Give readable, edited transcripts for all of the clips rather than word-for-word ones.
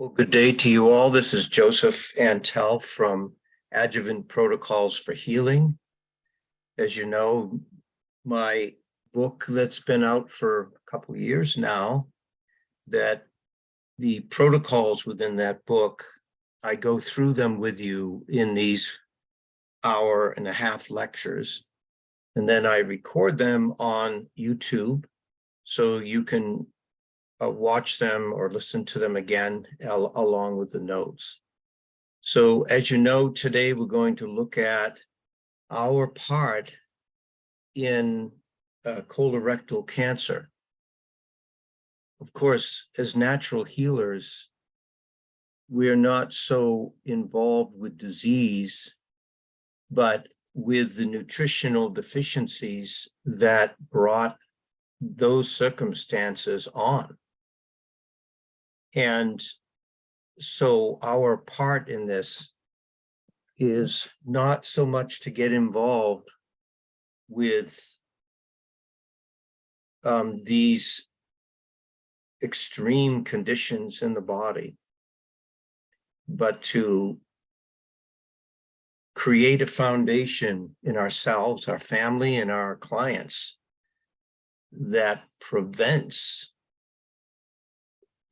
Well, good day to you all. This is Joseph Antel from Adjuvant Protocols for Healing. As you know, my book that's been out for a couple of years now, that the protocols within that book, I go through them with you in these hour-and-a-half lectures, and then I record them on YouTube so you can watch them or listen to them again along with the notes. So as you know, today we're going to look at our part in colorectal cancer. Of course, as natural healers, we're not so involved with disease, but with the nutritional deficiencies that brought those circumstances on. And so our part in this is not so much to get involved with these extreme conditions in the body, but to create a foundation in ourselves, our family, and our clients that prevents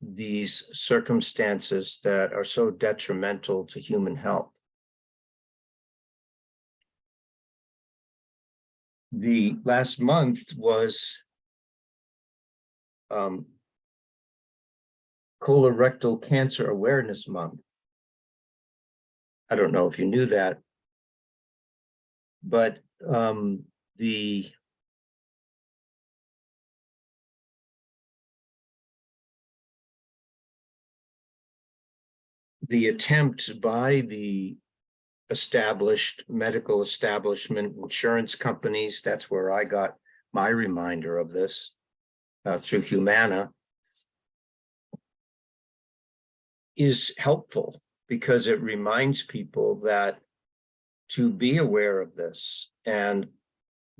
these circumstances that are so detrimental to human health. The last month was Colorectal Cancer Awareness Month. I don't know if you knew that, but the attempt by the established medical establishment, insurance companies, that's where I got my reminder of this through Humana, is helpful because it reminds people that to be aware of this. And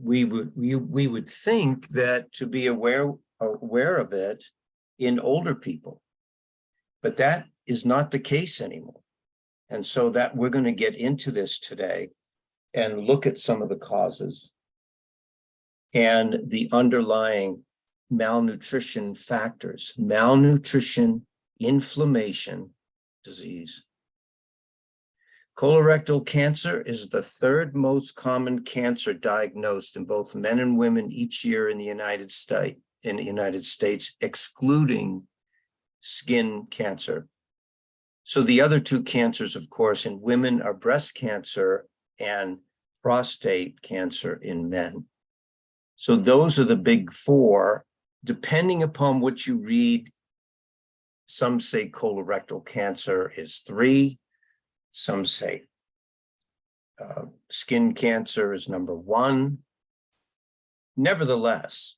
we would think that to be aware of it in older people, but that is not the case anymore. And so that we're going to get into this today and look at some of the causes and the underlying malnutrition factors, malnutrition, inflammation, disease. Colorectal cancer is the third most common cancer diagnosed in both men and women each year in the United States, excluding skin cancer. So the other two cancers, of course, in women are breast cancer and prostate cancer in men. So those are the big four. Depending upon what you read, some say colorectal cancer is 3. Some say skin cancer is number 1. Nevertheless,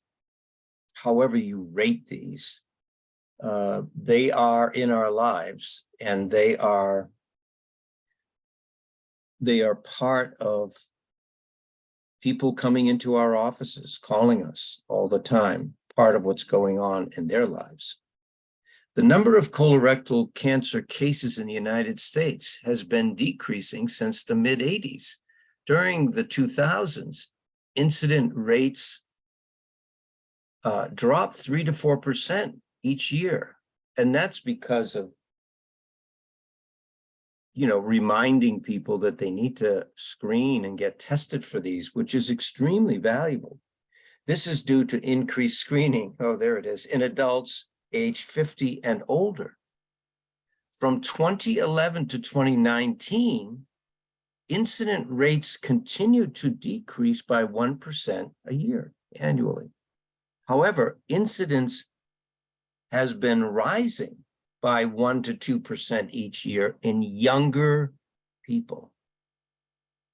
however you rate these, they are in our lives, and they are part of people coming into our offices, calling us all the time, part of what's going on in their lives. The number of colorectal cancer cases in the United States has been decreasing since the mid-'80s. During the 2000s, incident rates dropped 3 to 4% each year. And that's because of, reminding people that they need to screen and get tested for these, which is extremely valuable. This is due to increased screening, there it is, in adults aged 50 and older. From 2011 to 2019, incident rates continued to decrease by 1% a year annually. However, incidence has been rising by 1 to 2% each year in younger people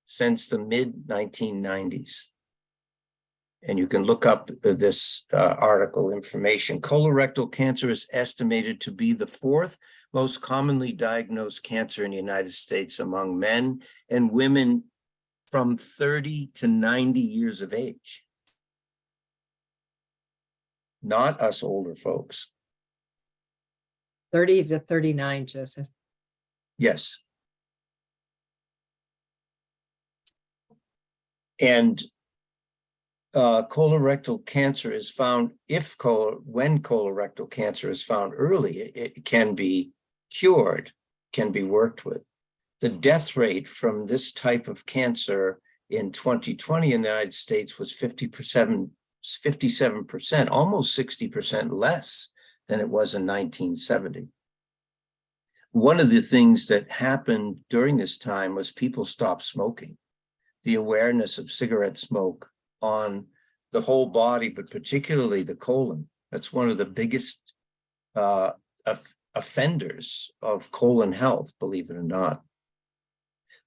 since the mid-1990s. And you can look up this article information. Colorectal cancer is estimated to be the 4th most commonly diagnosed cancer in the United States among men and women from 30 to 90 years of age. Not us older folks. 30 to 39, Joseph. Yes. And colorectal cancer is found when colorectal cancer is found early, it can be cured, can be worked with. The death rate from this type of cancer in 2020 in the United States was 57%, almost 60% less than it was in 1970. One of the things that happened during this time was people stopped smoking. The awareness of cigarette smoke on the whole body, but particularly the colon. That's one of the biggest offenders of colon health, believe it or not.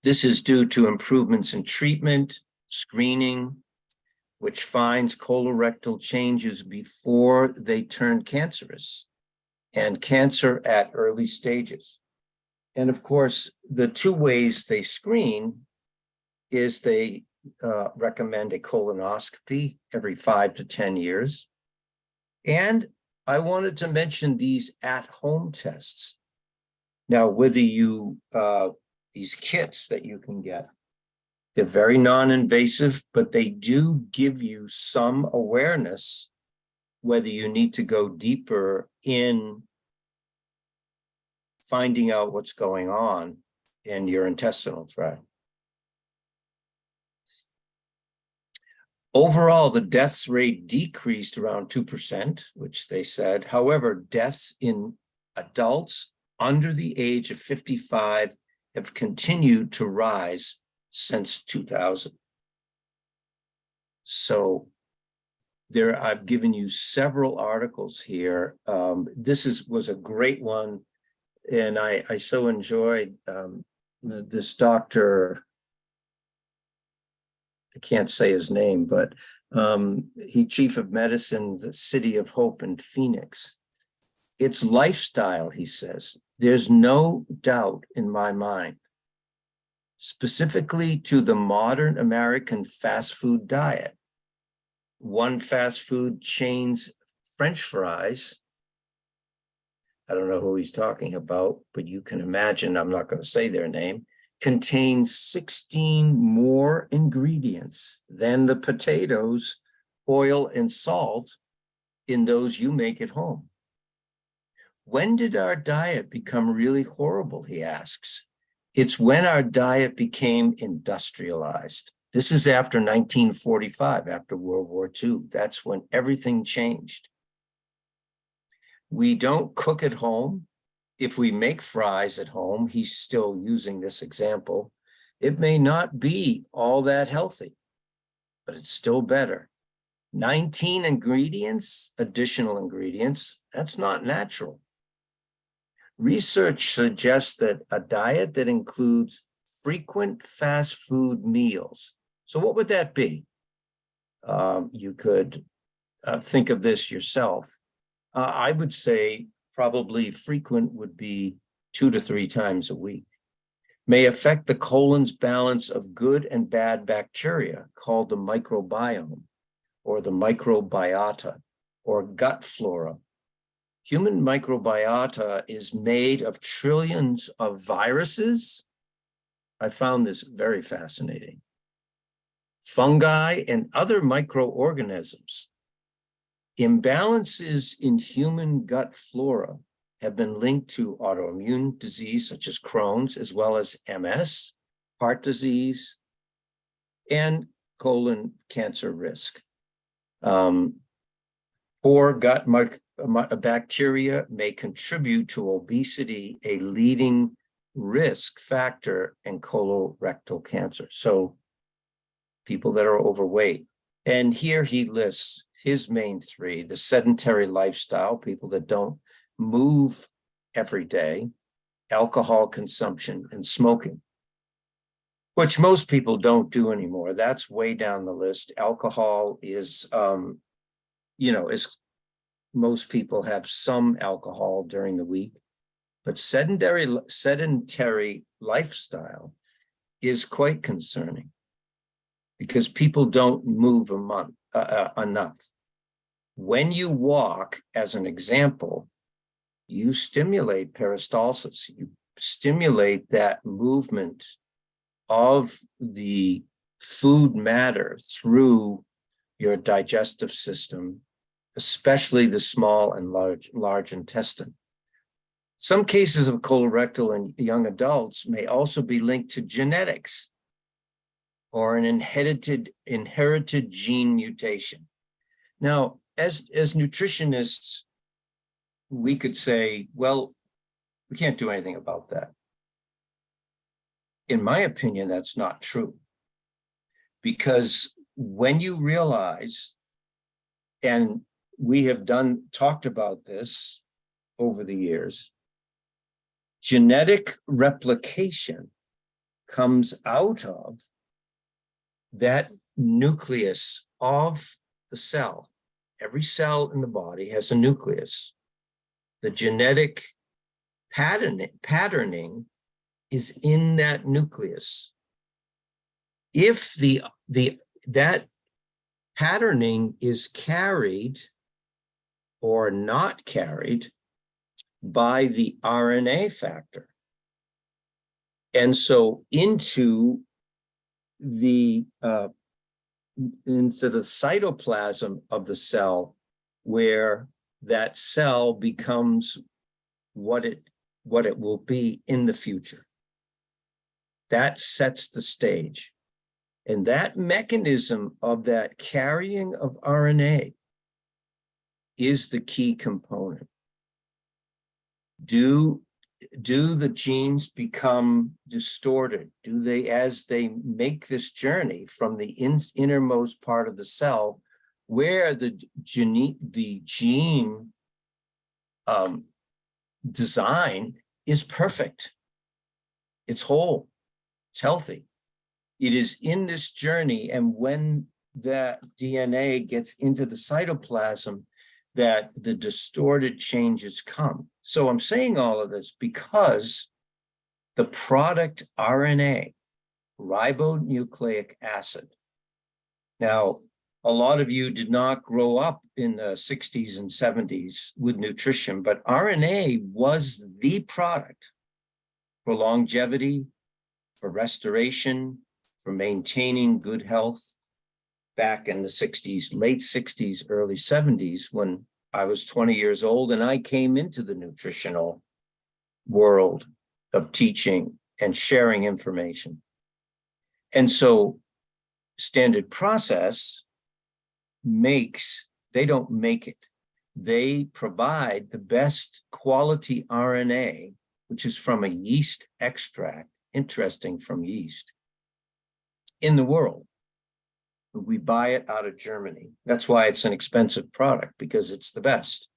This is due to improvements in treatment, screening, which finds colorectal changes before they turn cancerous, and cancer at early stages. And of course, the two ways they screen is they recommend a colonoscopy every 5 to 10 years. And I wanted to mention these at-home tests. Now, whether you, these kits that you can get, they're very non-invasive, but they do give you some awareness whether you need to go deeper in finding out what's going on in your intestinal tract. Overall, the deaths rate decreased around 2%, which they said. However, deaths in adults under the age of 55 have continued to rise since 2000. So I've given you several articles here. This was a great one, and I so enjoyed this doctor. I can't say his name, but he chief of medicine, the City of Hope in Phoenix. It's lifestyle, he says. There's no doubt in my mind, specifically to the modern American fast food diet. One fast food chain's French fries, I don't know who he's talking about, but you can imagine, I'm not going to say their name, contains 16 more ingredients than the potatoes, oil, and salt in those you make at home. When did our diet become really horrible, he asks. It's when our diet became industrialized. This is after 1945, after World War II. That's when everything changed. We don't cook at home. If we make fries at home, he's still using this example, it may not be all that healthy, but it's still better. 19 ingredients, additional ingredients, that's not natural. Research suggests that a diet that includes frequent fast food meals. So what would that be? You could think of this yourself. I would say probably frequent would be 2 to 3 times a week, may affect the colon's balance of good and bad bacteria called the microbiome or the microbiota or gut flora. Human microbiota is made of trillions of viruses. I found this very fascinating. Fungi and other microorganisms. Imbalances in human gut flora have been linked to autoimmune disease such as Crohn's, as well as MS, heart disease, and colon cancer risk. Poor gut bacteria may contribute to obesity, a leading risk factor in colorectal cancer. So people that are overweight. And here he lists his main 3, the sedentary lifestyle, people that don't move every day, alcohol consumption, and smoking, which most people don't do anymore. That's way down the list. Alcohol is, most people have some alcohol during the week, but sedentary lifestyle is quite concerning because people don't move enough. When you walk, as an example, you stimulate peristalsis. You stimulate that movement of the food matter through your digestive system, especially the small and large intestine. Some cases of colorectal in young adults may also be linked to genetics or an inherited gene mutation. Now, as nutritionists, we could say, well, we can't do anything about that. In my opinion, that's not true. Because when you realize, and we have talked about this over the years, genetic replication comes out of that nucleus of the cell. Every cell in the body has a nucleus. The genetic patterning is in that nucleus. If that patterning is carried or not carried by the RNA factor, and so into the cytoplasm of the cell, where that cell becomes what it will be in the future. That sets the stage. And that mechanism of that carrying of RNA is the key component. Do the genes become distorted? Do they, as they make this journey from the innermost part of the cell, where the gene design is perfect, it's whole, it's healthy. It is in this journey, and when that DNA gets into the cytoplasm, that the distorted changes come. So I'm saying all of this because the product RNA, ribonucleic acid. Now, a lot of you did not grow up in the 60s and 70s with nutrition, but RNA was the product for longevity, for restoration, for maintaining good health back in the 60s, late 60s, early 70s, when I was 20 years old and I came into the nutritional world of teaching and sharing information. And so Standard Process they don't make it. They provide the best quality RNA, which is from a yeast extract, interesting, from yeast, in the world. We buy it out of Germany. That's why it's an expensive product, because it's the best.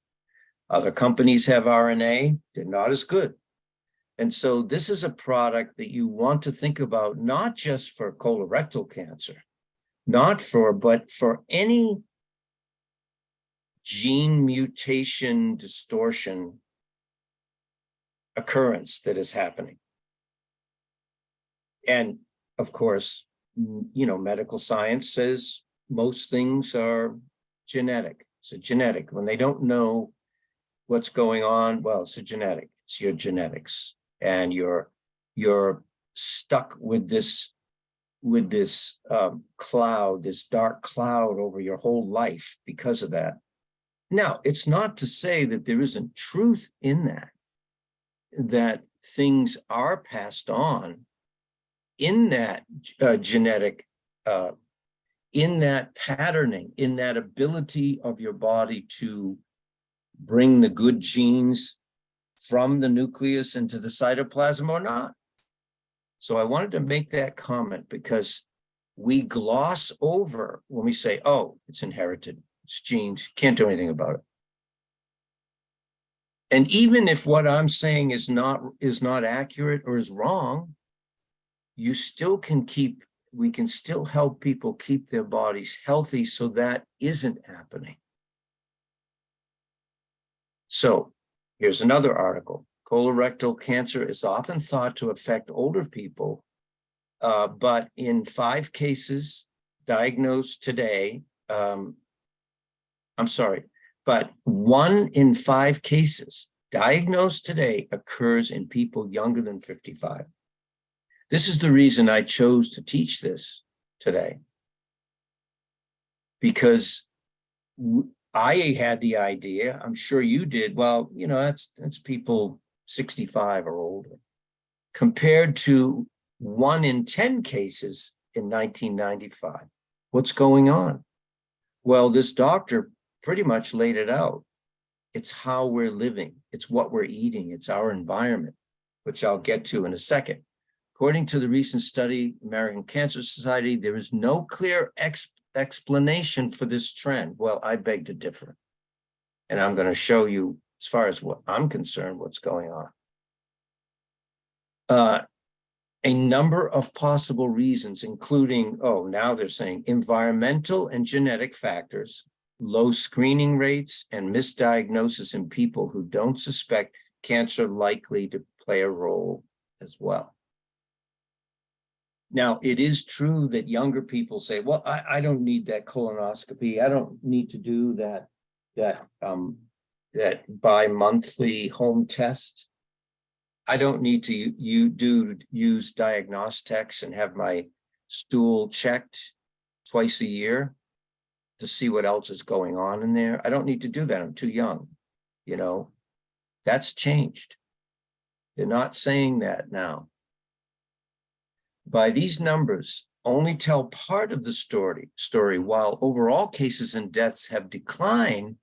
Other companies have RNA, they're not as good. And so this is a product that you want to think about, not just for colorectal cancer, but for any gene mutation distortion occurrence that is happening. And of course, medical science says most things are genetic. It's a genetic. When they don't know what's going on, well, it's a genetic. It's your genetics, and you're stuck with this cloud, this dark cloud over your whole life because of that. Now, it's not to say that there isn't truth in that things are passed on in that genetic, in that patterning, in that ability of your body to bring the good genes from the nucleus into the cytoplasm or not. So I wanted to make that comment because we gloss over when we say, oh, it's inherited, it's genes, can't do anything about it. And even if what I'm saying is not accurate or is wrong, we can still help people keep their bodies healthy so that isn't happening. So here's another article. Colorectal cancer is often thought to affect older people, but in 5 cases diagnosed today, but 1 in 5 cases diagnosed today occurs in people younger than 55. This is the reason I chose to teach this today, because I had the idea, I'm sure you did, well, that's people 65 or older, compared to 1 in 10 cases in 1995. What's going on? Well, this doctor pretty much laid it out. It's how we're living. It's what we're eating. It's our environment, which I'll get to in a second. According to the recent study, American Cancer Society, there is no clear explanation for this trend. Well, I beg to differ. And I'm going to show you, as far as what I'm concerned, what's going on. A number of possible reasons, including, now they're saying environmental and genetic factors, low screening rates, and misdiagnosis in people who don't suspect cancer likely to play a role as well. Now, it is true that younger people say, well, I don't need that colonoscopy. I don't need to do that bi-monthly home test. I don't need to use diagnostics and have my stool checked twice a year to see what else is going on in there. I don't need to do that. I'm too young. That's changed. They're not saying that now. By these numbers, only tell part of the story, while overall cases and deaths have declined,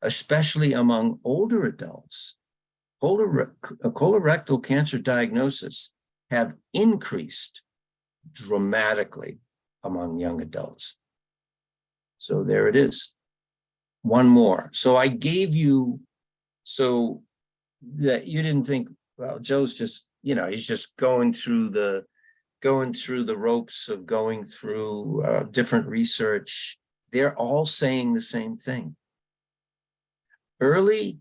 especially among older adults. Colorectal cancer diagnoses have increased dramatically among young adults. So there it is. One more. So I gave you, so that you didn't think, well, Joe's just, he's just going through the ropes of going through different research. They're all saying the same thing. Early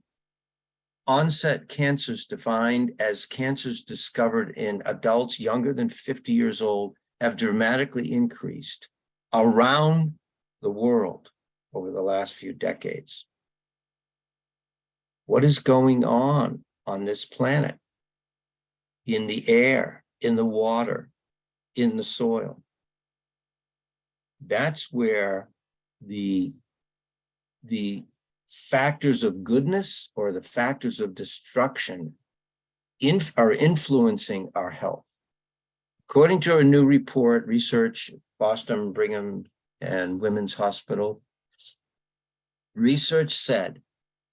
onset cancers, defined as cancers discovered in adults younger than 50 years old, have dramatically increased around the world over the last few decades. What is going on this planet? In the air, in the water, in the soil. That's where the factors of goodness or the factors of destruction are influencing our health. According to a new report, research, Boston Brigham and Women's Hospital, research said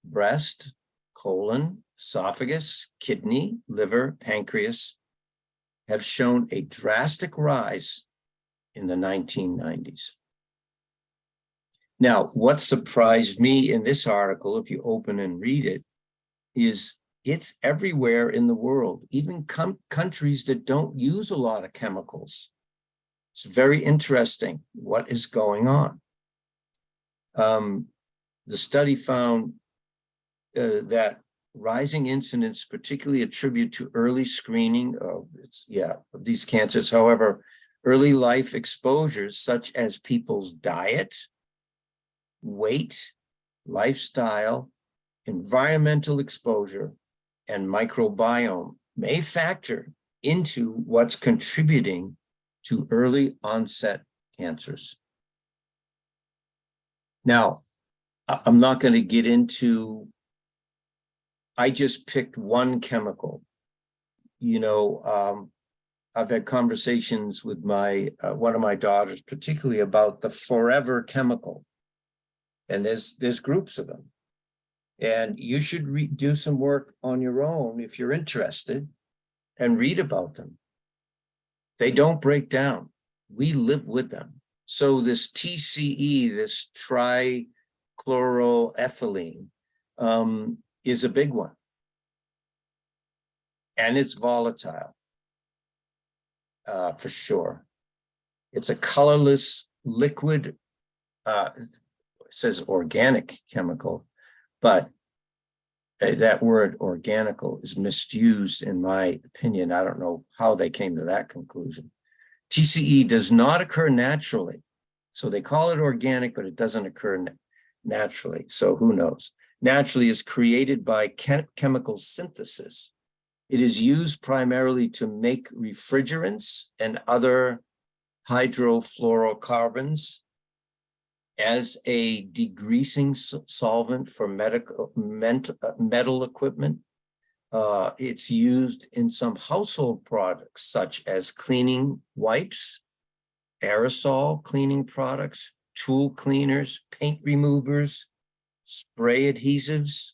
breast, colon, esophagus, kidney, liver, pancreas have shown a drastic rise in the 1990s. Now, what surprised me in this article, if you open and read it, is it's everywhere in the world, even countries that don't use a lot of chemicals. It's very interesting what is going on. The study found that rising incidence, particularly attributed to early screening of these cancers. However, early life exposures such as people's diet, weight, lifestyle, environmental exposure, and microbiome may factor into what's contributing to early onset cancers. Now, I'm not going to get into, I just picked one chemical. I've had conversations with one of my daughters, particularly about the forever chemical. And there's groups of them. And you should do some work on your own if you're interested and read about them. They don't break down. We live with them. So this TCE, this trichloroethylene, is a big one. And it's volatile, for sure. It's a colorless liquid, it says organic chemical, but that word organical is misused in my opinion. I don't know how they came to that conclusion. TCE does not occur naturally. So they call it organic, but it doesn't occur naturally. So who knows? naturally is created by chemical synthesis. It is used primarily to make refrigerants and other hydrofluorocarbons, as a degreasing solvent for metal equipment. It's used in some household products, such as cleaning wipes, aerosol cleaning products, tool cleaners, paint removers, spray adhesives,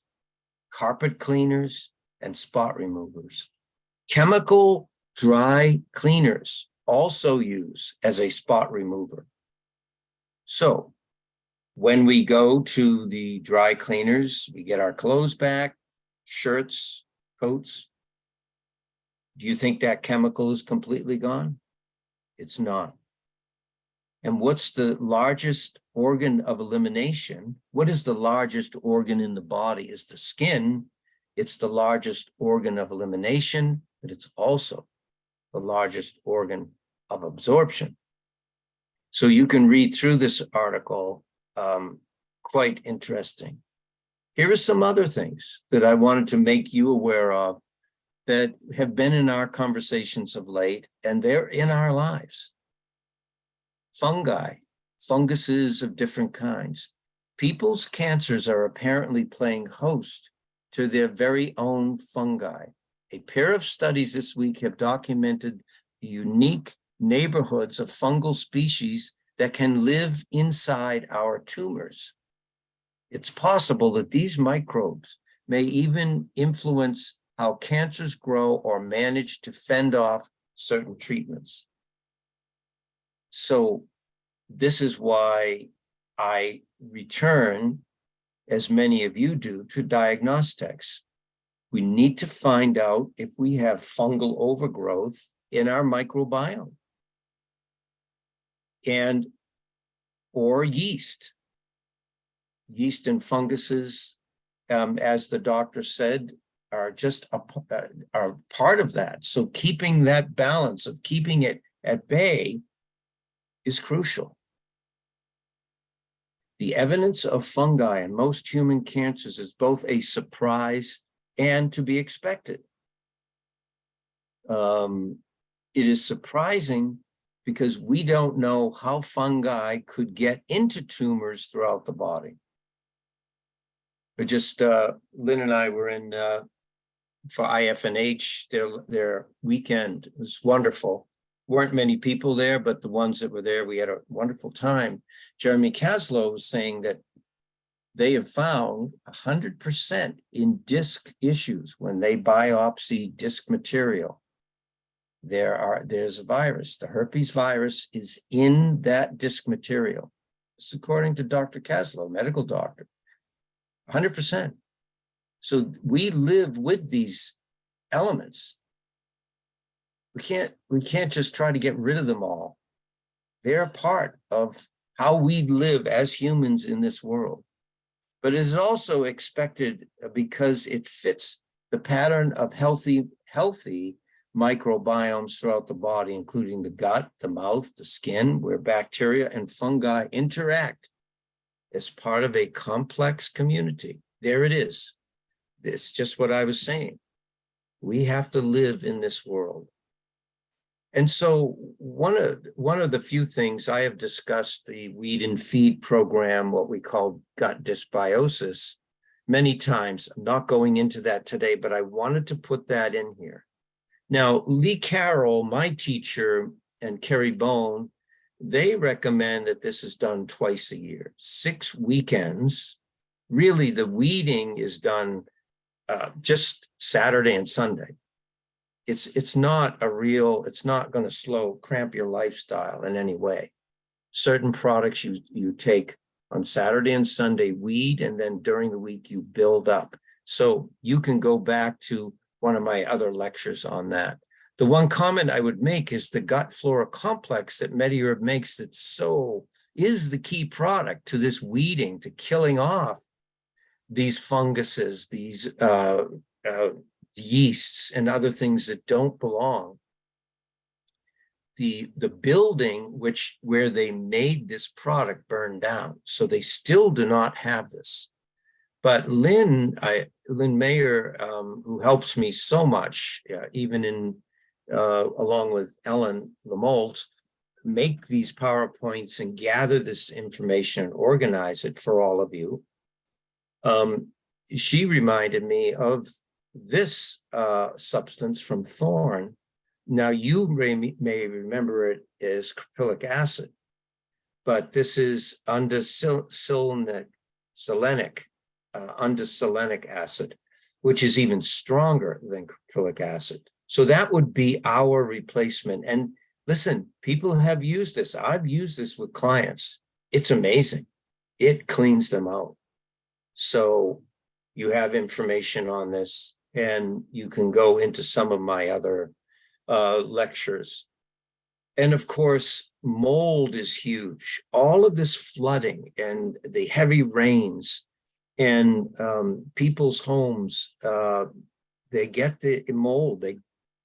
carpet cleaners, and spot removers. Chemical dry cleaners also use as a spot remover. So when we go to the dry cleaners, we get our clothes back, shirts, coats. Do you think that chemical is completely gone? It's not. And what's the largest organ of elimination? What is the largest organ in the body? Is the skin. It's the largest organ of elimination, but it's also the largest organ of absorption. So you can read through this article, quite interesting. Here are some other things that I wanted to make you aware of that have been in our conversations of late, and they're in our lives. Fungi, funguses of different kinds. People's cancers are apparently playing host to their very own fungi. A pair of studies this week have documented the unique neighborhoods of fungal species that can live inside our tumors. It's possible that these microbes may even influence how cancers grow or manage to fend off certain treatments. So this is why I return, as many of you do, to diagnostics. We need to find out if we have fungal overgrowth in our microbiome or yeast. Yeast and funguses, as the doctor said, are just are part of that. So keeping that balance of keeping it at bay is crucial. The evidence of fungi in most human cancers is both a surprise and to be expected. It is surprising because we don't know how fungi could get into tumors throughout the body. But just Lynn and I were in for IFNH, their weekend. It was wonderful. Weren't many people there, but the ones that were there, we had a wonderful time. Jeremy Kaslow was saying that they have found 100% in disc issues when they biopsy disc material. There's a virus. The herpes virus is in that disc material. This is according to Dr. Kaslow, medical doctor. 100%. So we live with these elements. We can't just try to get rid of them all. They're part of how we live as humans in this world. But it is also expected because it fits the pattern of healthy microbiomes throughout the body, including the gut, the mouth, the skin, where bacteria and fungi interact as part of a complex community. There it is. It's just what I was saying. We have to live in this world. And so one of the few things I have discussed, the Weed and Feed program, what we call gut dysbiosis, many times. I'm not going into that today, but I wanted to put that in here. Now, Lee Carroll, my teacher, and Kerry Bone, they recommend that this is done twice a year, 6 weekends. Really, the weeding is done just Saturday and Sunday. It's not going to cramp your lifestyle in any way. Certain products you take on Saturday and Sunday, weed, and then during the week you build up. So you can go back to one of my other lectures on that. The one comment I would make is the gut flora complex that MediHerb makes is the key product to this weeding, to killing off these funguses, these yeasts and other things that don't belong. The building where they made this product burned down, so they still do not have this. But Lynn Mayer, who helps me so much, even along with Ellen Lamolt, make these PowerPoints and gather this information and organize it for all of you. She reminded me of this substance from Thorn. Now, you may remember it as caprylic acid, but this is undecylenic acid, which is even stronger than caprylic acid. So that would be our replacement. And listen, people have used this. I've used this with clients. It's amazing. It cleans them out. So you have information on this, and you can go into some of my other lectures. And of course, mold is huge. All of this flooding and the heavy rains and people's homes, they get the mold, they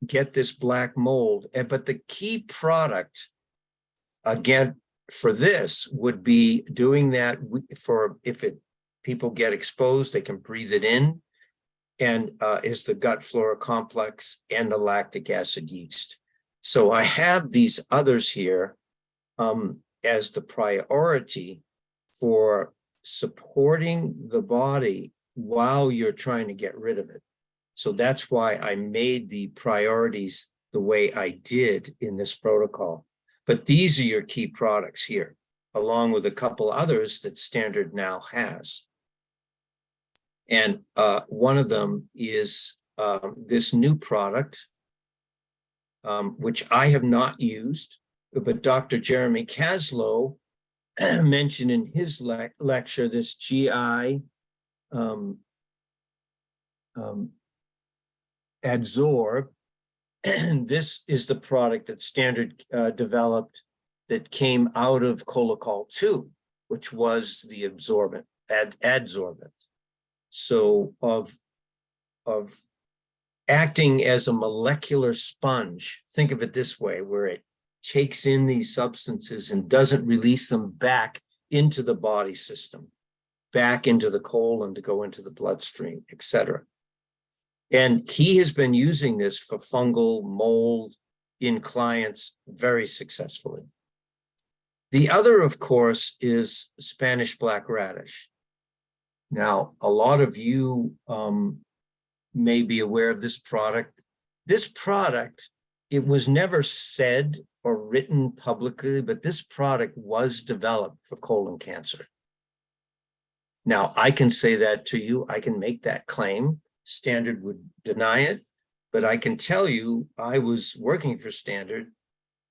get this black mold. But the key product, again, for this would be doing that for people get exposed, they can breathe it in, and is the gut flora complex and the lactic acid yeast. So I have these others here as the priority for supporting the body while you're trying to get rid of it. So that's why I made the priorities the way I did in this protocol. But these are your key products here, along with a couple others that Standard now has. And one of them is this new product, which I have not used, but Dr. Jeremy Kaslow mentioned in his lecture, this GI Adsorb. And this is the product that Standard developed that came out of Colorectal 2, which was the adsorbent. So of acting as a molecular sponge, think of it this way, where it takes in these substances and doesn't release them back into the body system, back into the colon to go into the bloodstream, etc. And he has been using this for fungal mold in clients very successfully. The other, of course, is Spanish black radish. Now, a lot of you may be aware of this product. This product, it was never said or written publicly, but this product was developed for colon cancer. Now, I can say that to you. I can make that claim. Standard would deny it, but I can tell you I was working for Standard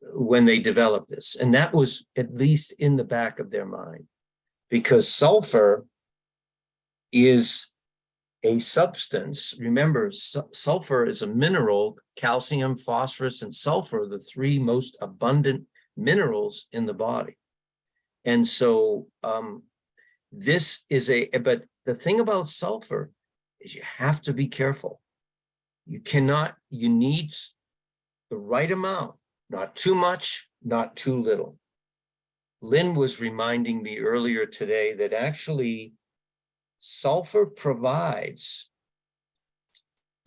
when they developed this, and that was at least in the back of their mind, because sulfur is a substance. Remember, sulfur is a mineral. Calcium, phosphorus, and sulfur are the three most abundant minerals in the body. And so this is but the thing about sulfur is you have to be careful. You need the right amount, not too much, not too little. Lynn was reminding me earlier today that actually sulfur provides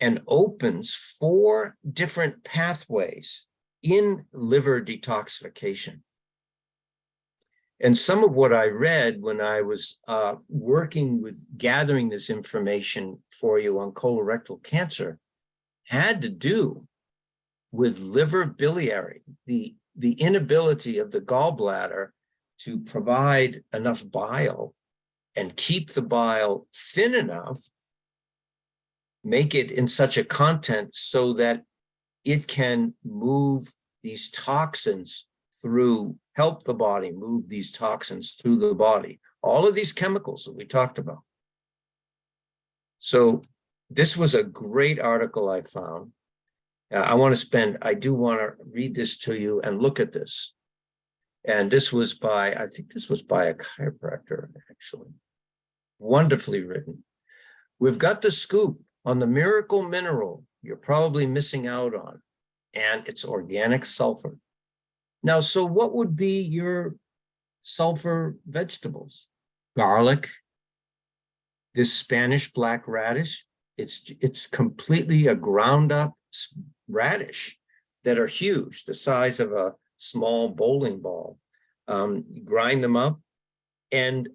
and opens 4 different pathways in liver detoxification. And some of what I read when I was working with gathering this information for you on colorectal cancer had to do with liver biliary, the inability of the gallbladder to provide enough bile and keep the bile thin enough, make it in such a content so that it can move these toxins through, help the body move these toxins through the body. All of these chemicals that we talked about. So this was a great article I found. I do want to read this to you and look at this. And this was I think this was by a chiropractor, actually. Wonderfully written. We've got the scoop on the miracle mineral you're probably missing out on, and it's organic sulfur. Now, so what would be your sulfur vegetables? Garlic, This Spanish black radish, it's completely a ground up radish that are huge, the size of a small bowling ball. You grind them up, and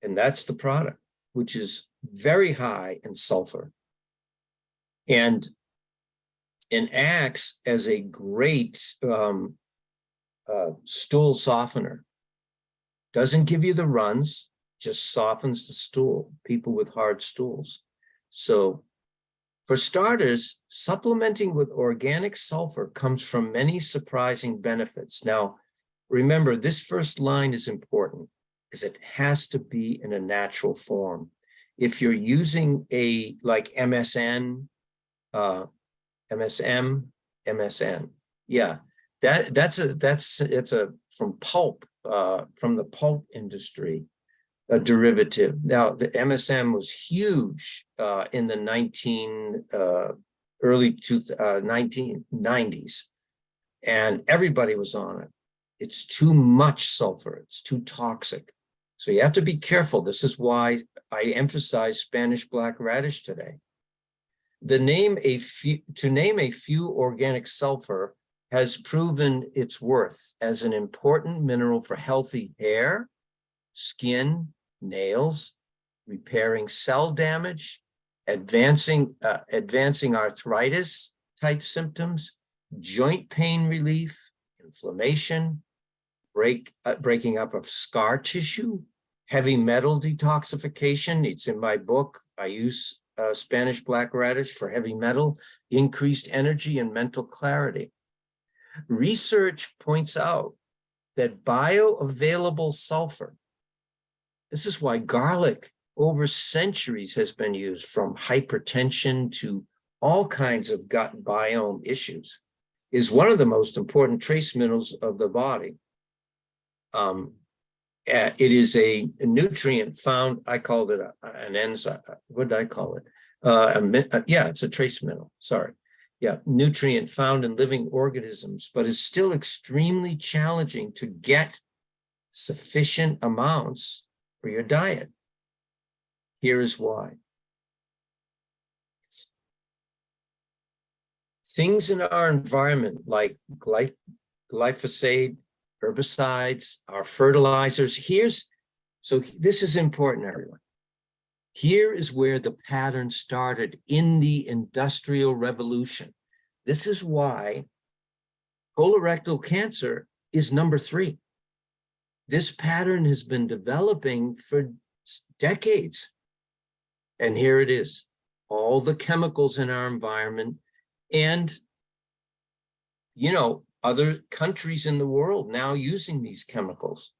that's the product, which is very high in sulfur, and acts as a great stool softener. Doesn't give you the runs, just softens the stool, people with hard stools. So for starters, supplementing with organic sulfur comes from many surprising benefits. Now, remember, this first line is important because it has to be in a natural form. If you're using like MSM, yeah, it's from pulp, from the pulp industry, a derivative. Now, the MSM was huge in the early 1990s, and everybody was on it. It's too much sulfur. It's too toxic. So you have to be careful. This is why I emphasize Spanish black radish today. To name a few organic sulfur has proven its worth as an important mineral for healthy hair, skin, nails, repairing cell damage, advancing arthritis type symptoms, joint pain relief, inflammation, breaking up of scar tissue, heavy metal detoxification. It's in my book. I use Spanish black radish for heavy metal, increased energy and mental clarity. Research points out that bioavailable sulfur, this is why garlic over centuries has been used, from hypertension to all kinds of gut biome issues, is one of the most important trace minerals of the body. It is a nutrient found, I called it an enzyme. What did I call it? Yeah, it's a trace mineral, sorry. Yeah, nutrient found in living organisms, but is still extremely challenging to get sufficient amounts for your diet. Here is why. Things in our environment like glyphosate, herbicides, our fertilizers. So this is important, everyone. Here is where the pattern started in the Industrial Revolution. This is why colorectal cancer is number 3. This pattern has been developing for decades. And here it is, all the chemicals in our environment, and, other countries in the world now using these chemicals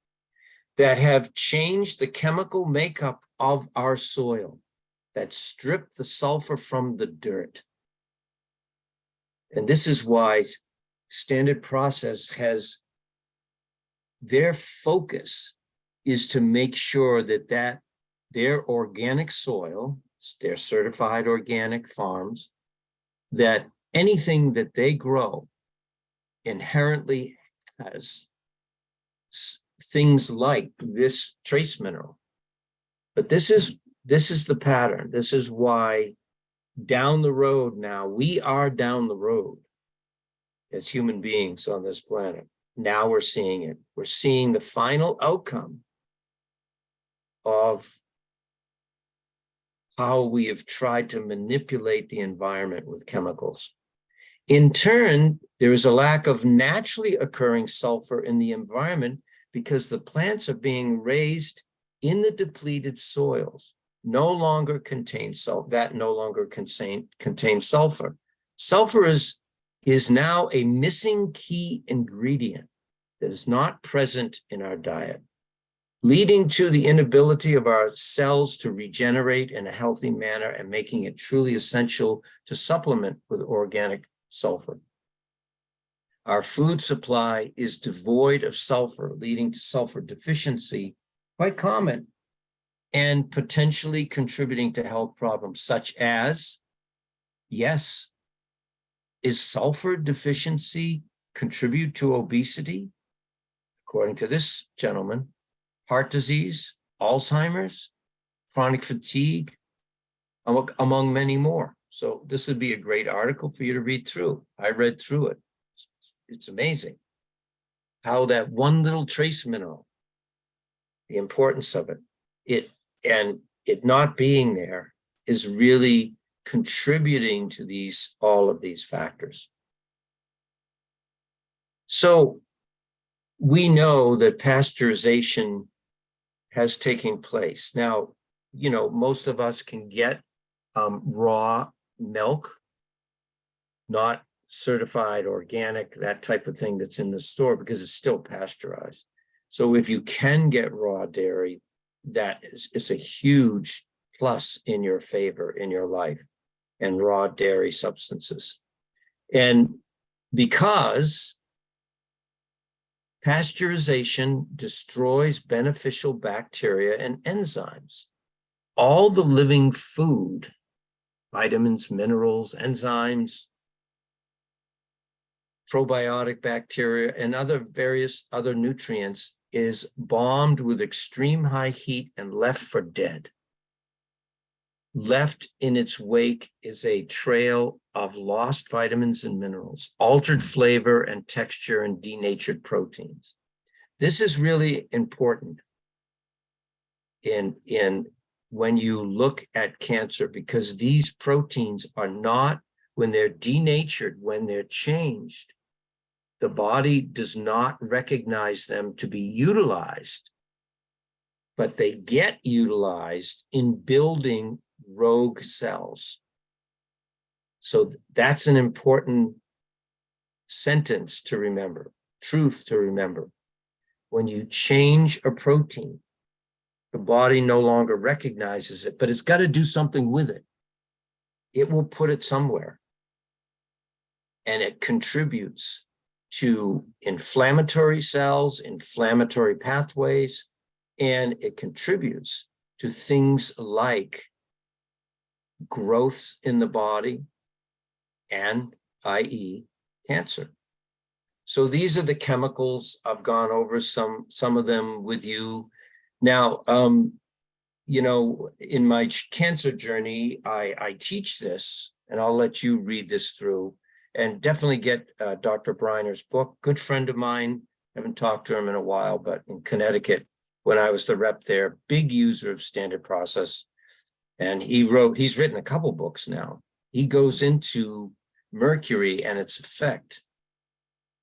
that have changed the chemical makeup of our soil, that strip the sulfur from the dirt. And this is why Standard Process has, their focus is to make sure that their organic soil, their certified organic farms, that anything that they grow inherently has things like this trace mineral. But this is the pattern. This is why down the road now, we are down the road as human beings on this planet. Now we're seeing it. We're seeing the final outcome of how we have tried to manipulate the environment with chemicals. In turn, there is a lack of naturally occurring sulfur in the environment because the plants are being raised in the depleted soils, no longer contain sulfur. Sulfur is now a missing key ingredient that is not present in our diet, leading to the inability of our cells to regenerate in a healthy manner and making it truly essential to supplement with organic sulfur. Our food supply is devoid of sulfur, leading to sulfur deficiency, quite common, and potentially contributing to health problems such as, yes, is sulfur deficiency contribute to obesity? According to this gentleman, heart disease, Alzheimer's, chronic fatigue, among many more. So this would be a great article for you to read through. I read through it. It's amazing how that one little trace mineral, the importance of it not being there is really contributing to all of these factors. So we know that pasteurization has taken place. Now, most of us can get raw milk, not certified organic, that type of thing that's in the store, because it's still pasteurized. So if you can get raw dairy, that is a huge plus in your favor in your life, and raw dairy substances. And because pasteurization destroys beneficial bacteria and enzymes, all the living food, vitamins, minerals, enzymes, probiotic bacteria, and various other nutrients is bombed with extreme high heat and left for dead. Left in its wake is a trail of lost vitamins and minerals, altered flavor and texture, and denatured proteins. This is really important in when you look at cancer, because these proteins are not, when they're denatured, when they're changed, the body does not recognize them to be utilized, but they get utilized in building rogue cells. So that's an important sentence to remember, truth to remember. When you change a protein, the body no longer recognizes it, but it's got to do something with it. It will put it somewhere, and it contributes to inflammatory cells, inflammatory pathways, and it contributes to things like growths in the body, and i.e. cancer. So these are the chemicals. I've gone over some of them with you. Now, in my cancer journey, I teach this, and I'll let you read this through, and definitely get Dr. Briner's book. Good friend of mine, haven't talked to him in a while, but in Connecticut, when I was the rep there, big user of standard process. And he's written a couple books now. He goes into mercury and its effect.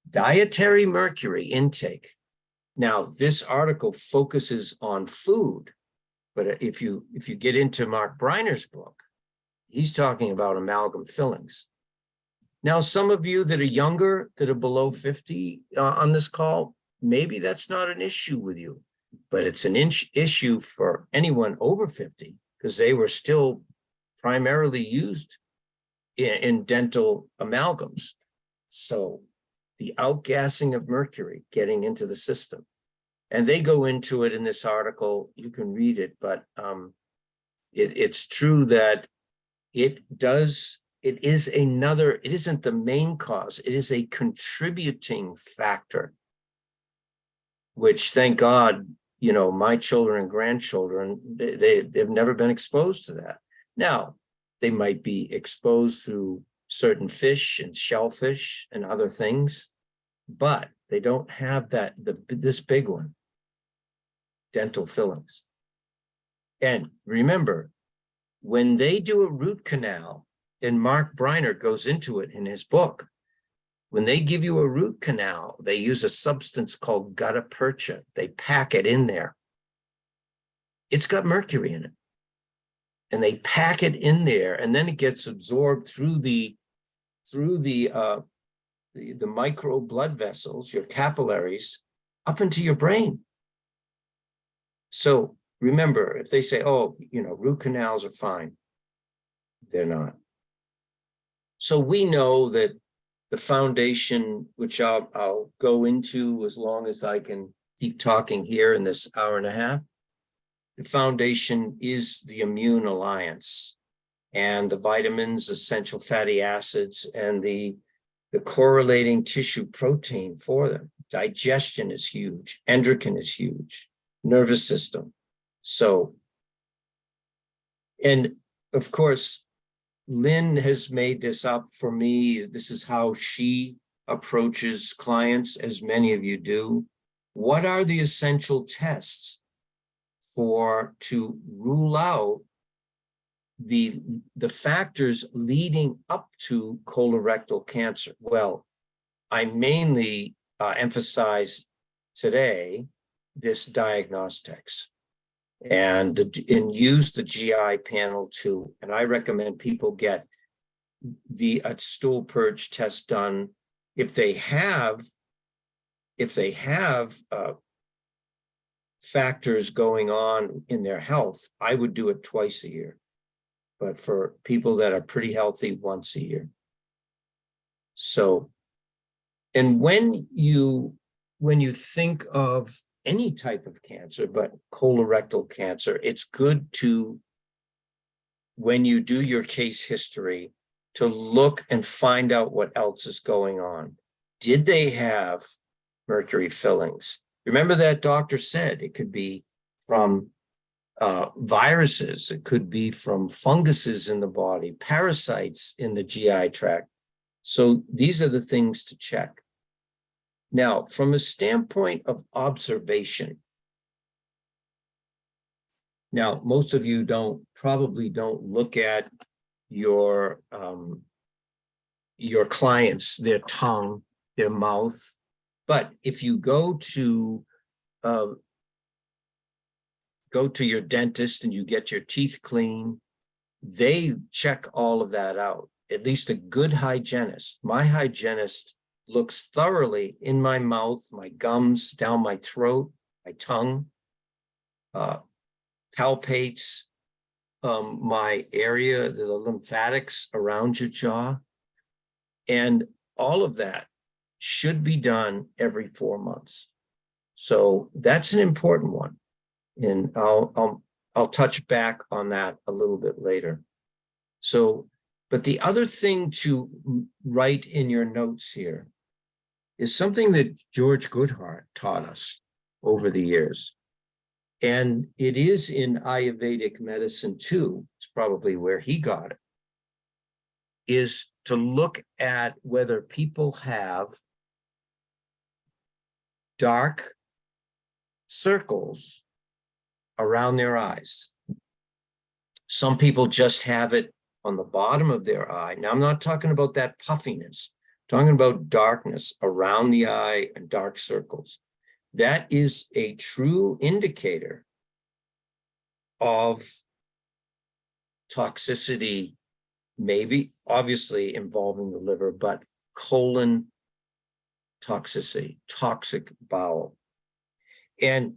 Dietary mercury intake. Now, this article focuses on food, but if you get into Mark Briner's book, he's talking about amalgam fillings. Now, some of you that are younger, that are below 50 on this call, maybe that's not an issue with you, but it's an issue for anyone over 50, because they were still primarily used in dental amalgams. So the outgassing of mercury getting into the system. And they go into it in this article. You can read it, but it's true that it isn't the main cause. It is a contributing factor, which, thank God, my children and grandchildren, they've never been exposed to that. Now, they might be exposed through certain fish and shellfish and other things, but they don't have this big one, dental fillings. And remember, when they do a root canal, and Mark Briner goes into it in his book, when they give you a root canal, they use a substance called gutta percha. They pack it in there. It's got mercury in it. And they pack it in there, and then it gets absorbed through the micro blood vessels, your capillaries, up into your brain. So remember, if they say, root canals are fine, they're not. So we know that the foundation, which I'll go into as long as I can keep talking here in this hour and a half, the foundation is the immune alliance, and the vitamins, essential fatty acids, and the correlating tissue protein for them. Digestion is huge. Endocrine is huge. Nervous system. So And of course, Lynn has made this up for me. This is how she approaches clients, as many of you do. What are the essential tests to rule out the factors leading up to colorectal cancer? Well, I mainly emphasize today this diagnostics and use the GI panel too. And I recommend people get the stool purge test done if they have factors going on in their health. I would do it twice a year, but for people that are pretty healthy, once a year. So, and when you think of any type of cancer, but colorectal cancer, it's good to, when you do your case history, to look and find out what else is going on. Did they have mercury fillings? Remember that doctor said it could be from viruses, it could be from funguses in the body, parasites in the GI tract. So these are the things to check. Now, from a standpoint of observation, now most of you probably don't look at your clients, their tongue, their mouth, but if you go to your dentist and you get your teeth clean, they check all of that out. At least a good hygienist. My hygienist looks thoroughly in my mouth, my gums, down my throat, my tongue, palpates my area, the lymphatics around your jaw. And all of that should be done every 4 months. So that's an important one. And I'll touch back on that a little bit later. So, but the other thing to write in your notes here is something that George Goodhart taught us over the years. And it is in Ayurvedic medicine too. It's probably where he got it, is to look at whether people have dark circles around their eyes. Some people just have it on the bottom of their eye. Now, I'm not talking about that puffiness. I'm talking about darkness around the eye and dark circles. That is a true indicator of toxicity, maybe obviously involving the liver, but colon toxicity, toxic bowel. And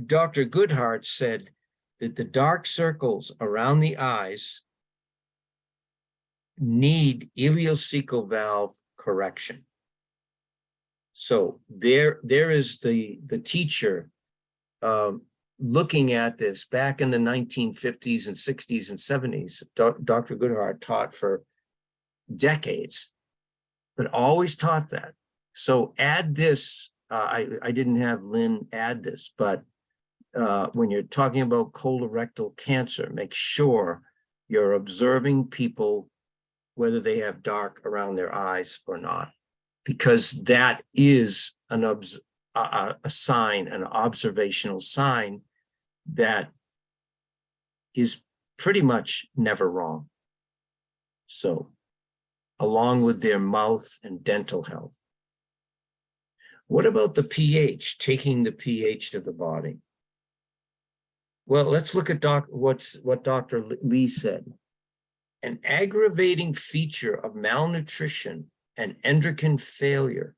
Dr. Goodhart said that the dark circles around the eyes need ileocecal valve correction. So there is the teacher looking at this back in the 1950s and 60s and 70s. Dr. Goodhart taught for decades, but always taught that. So add this, I didn't have Lynn add this, but when you're talking about colorectal cancer, make sure you're observing people, whether they have dark around their eyes or not, because that is a sign, an observational sign that is pretty much never wrong. So, along with their mouth and dental health. What about the pH, taking the pH of the body? Well, let's look at what Dr. Lee said. An aggravating feature of malnutrition and endocrine failure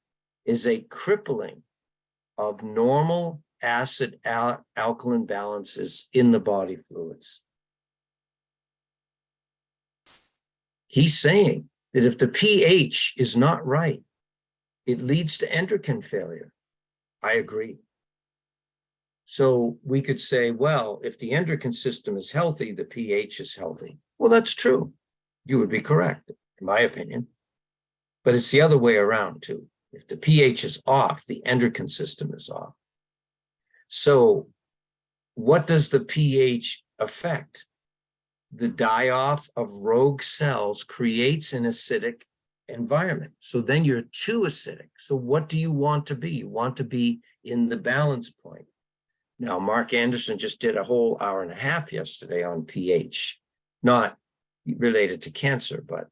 is a crippling of normal acid alkaline balances in the body fluids. He's saying that if the pH is not right, it leads to endocrine failure. I agree. So we could say, well, if the endocrine system is healthy, the pH is healthy. Well, that's true. You would be correct, in my opinion. But it's the other way around, too. If the pH is off, the endocrine system is off. So what does the pH effect. The die-off of rogue cells creates an acidic environment. So then you're too acidic. So what do you want to be? You want to be in the balance point. Now, Mark Anderson just did a whole hour and a half yesterday on pH, not related to cancer, but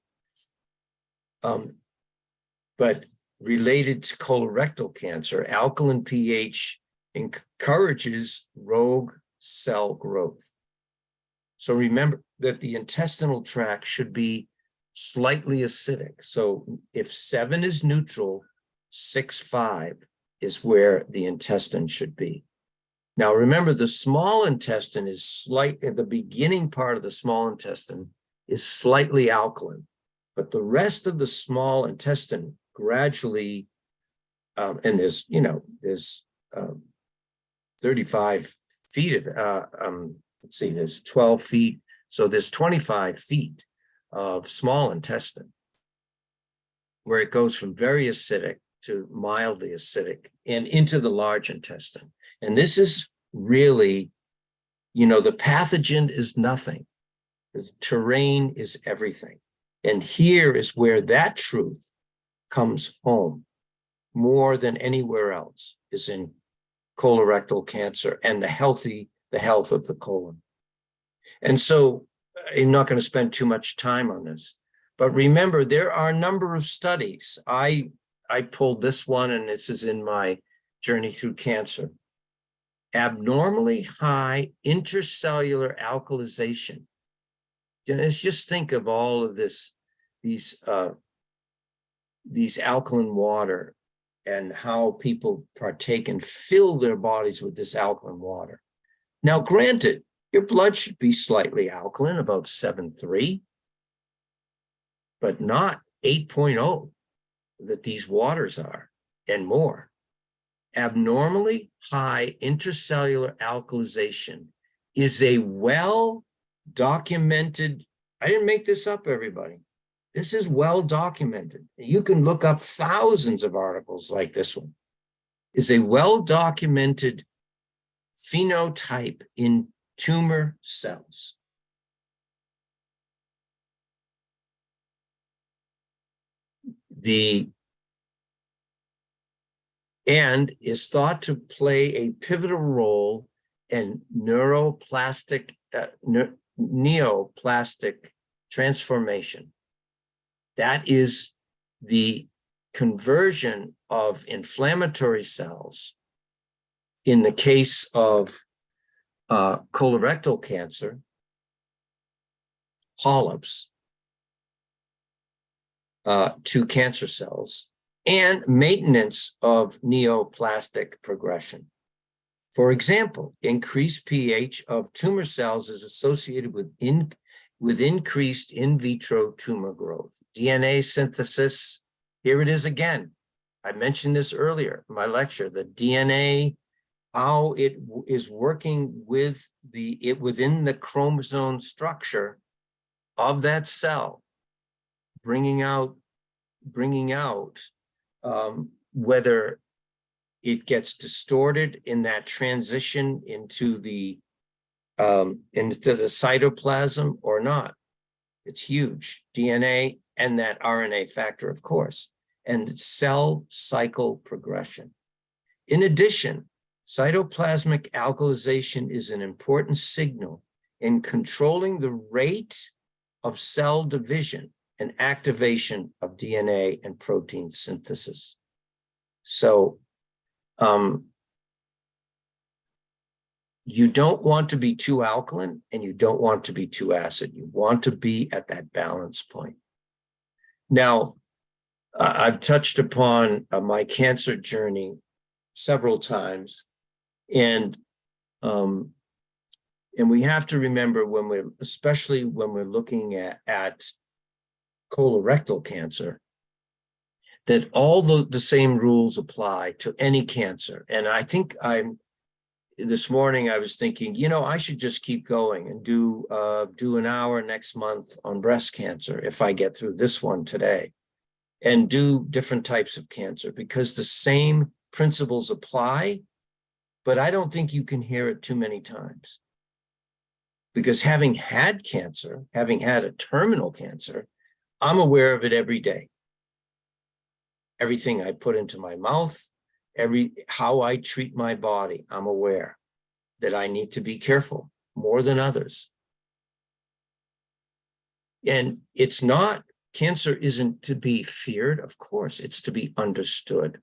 related to colorectal cancer. Alkaline pH encourages rogue cell growth. So remember that the intestinal tract should be slightly acidic. So if 7 is neutral, 6.5 is where the intestine should be. Now remember, the small intestine is the beginning part of the small intestine is slightly alkaline, but the rest of the small intestine gradually, and there's 35 feet of, let's see, there's 12 feet. So there's 25 feet of small intestine where it goes from very acidic to mildly acidic and into the large intestine. And this is really, the pathogen is nothing. The terrain is everything. And here is where that truth comes home more than anywhere else, is in colorectal cancer and the health of the colon. And so I'm not going to spend too much time on this, but remember, there are a number of studies. I pulled this one, and this is in my journey through cancer. Abnormally high intercellular alkalization. Let's just think of all of these alkaline water and how people partake and fill their bodies with this alkaline water. Now, granted, your blood should be slightly alkaline, about 7.3, but not 8.0 that these waters are and more. Abnormally high intercellular alkalization is a well-documented, I didn't make this up, everybody. This is well documented. You can look up thousands of articles like this one. Is a well-documented phenotype in tumor cells. And is thought to play a pivotal role in neoplastic transformation. That is the conversion of inflammatory cells in the case of colorectal cancer, polyps, to cancer cells, and maintenance of neoplastic progression. For example, increased pH of tumor cells is associated with increased in vitro tumor growth. DNA synthesis, here it is again. I mentioned this earlier in my lecture, the DNA, how it is working with within the chromosome structure of that cell, bringing out whether it gets distorted in that transition into the cytoplasm or not. It's huge. DNA and that RNA factor, of course, and cell cycle progression. In addition, cytoplasmic alkalization is an important signal in controlling the rate of cell division and activation of DNA and protein synthesis. So you don't want to be too alkaline and you don't want to be too acid. You want to be at that balance point. Now, I've touched upon my cancer journey several times, and we have to remember especially when we're looking at colorectal cancer, that all the same rules apply to any cancer. And I think this morning I was thinking, I should just keep going and do an hour next month on breast cancer if I get through this one today, and do different types of cancer, because the same principles apply, but I don't think you can hear it too many times. Because having had cancer, having had a terminal cancer, I'm aware of it every day. Everything I put into my mouth, how I treat my body, I'm aware that I need to be careful more than others. And cancer isn't to be feared, of course, it's to be understood.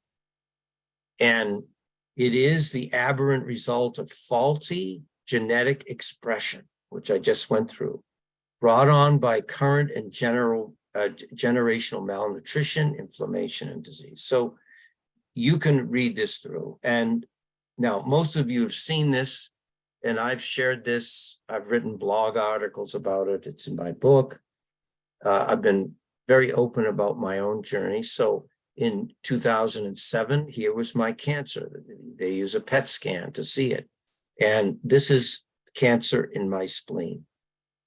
And it is the aberrant result of faulty genetic expression, which I just went through, brought on by current and generational malnutrition, inflammation, and disease. So you can read this through. And now most of you have seen this, and I've shared this. I've written blog articles about it. It's in my book. I've been very open about my own journey. So in 2007, here was my cancer. They use a PET scan to see it. And this is cancer in my spleen.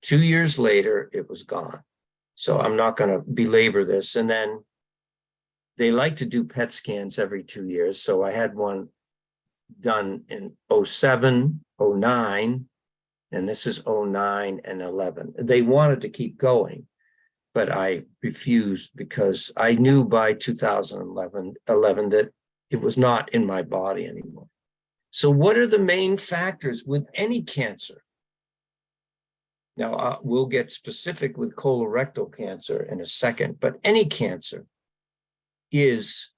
2 years later, it was gone. So I'm not going to belabor this. And then they like to do PET scans every 2 years. So I had one done in 07, 09, and this is 09 and 11. They wanted to keep going, but I refused because I knew by 2011 that it was not in my body anymore. So what are the main factors with any cancer? Now, we'll get specific with colorectal cancer in a second, but any cancer is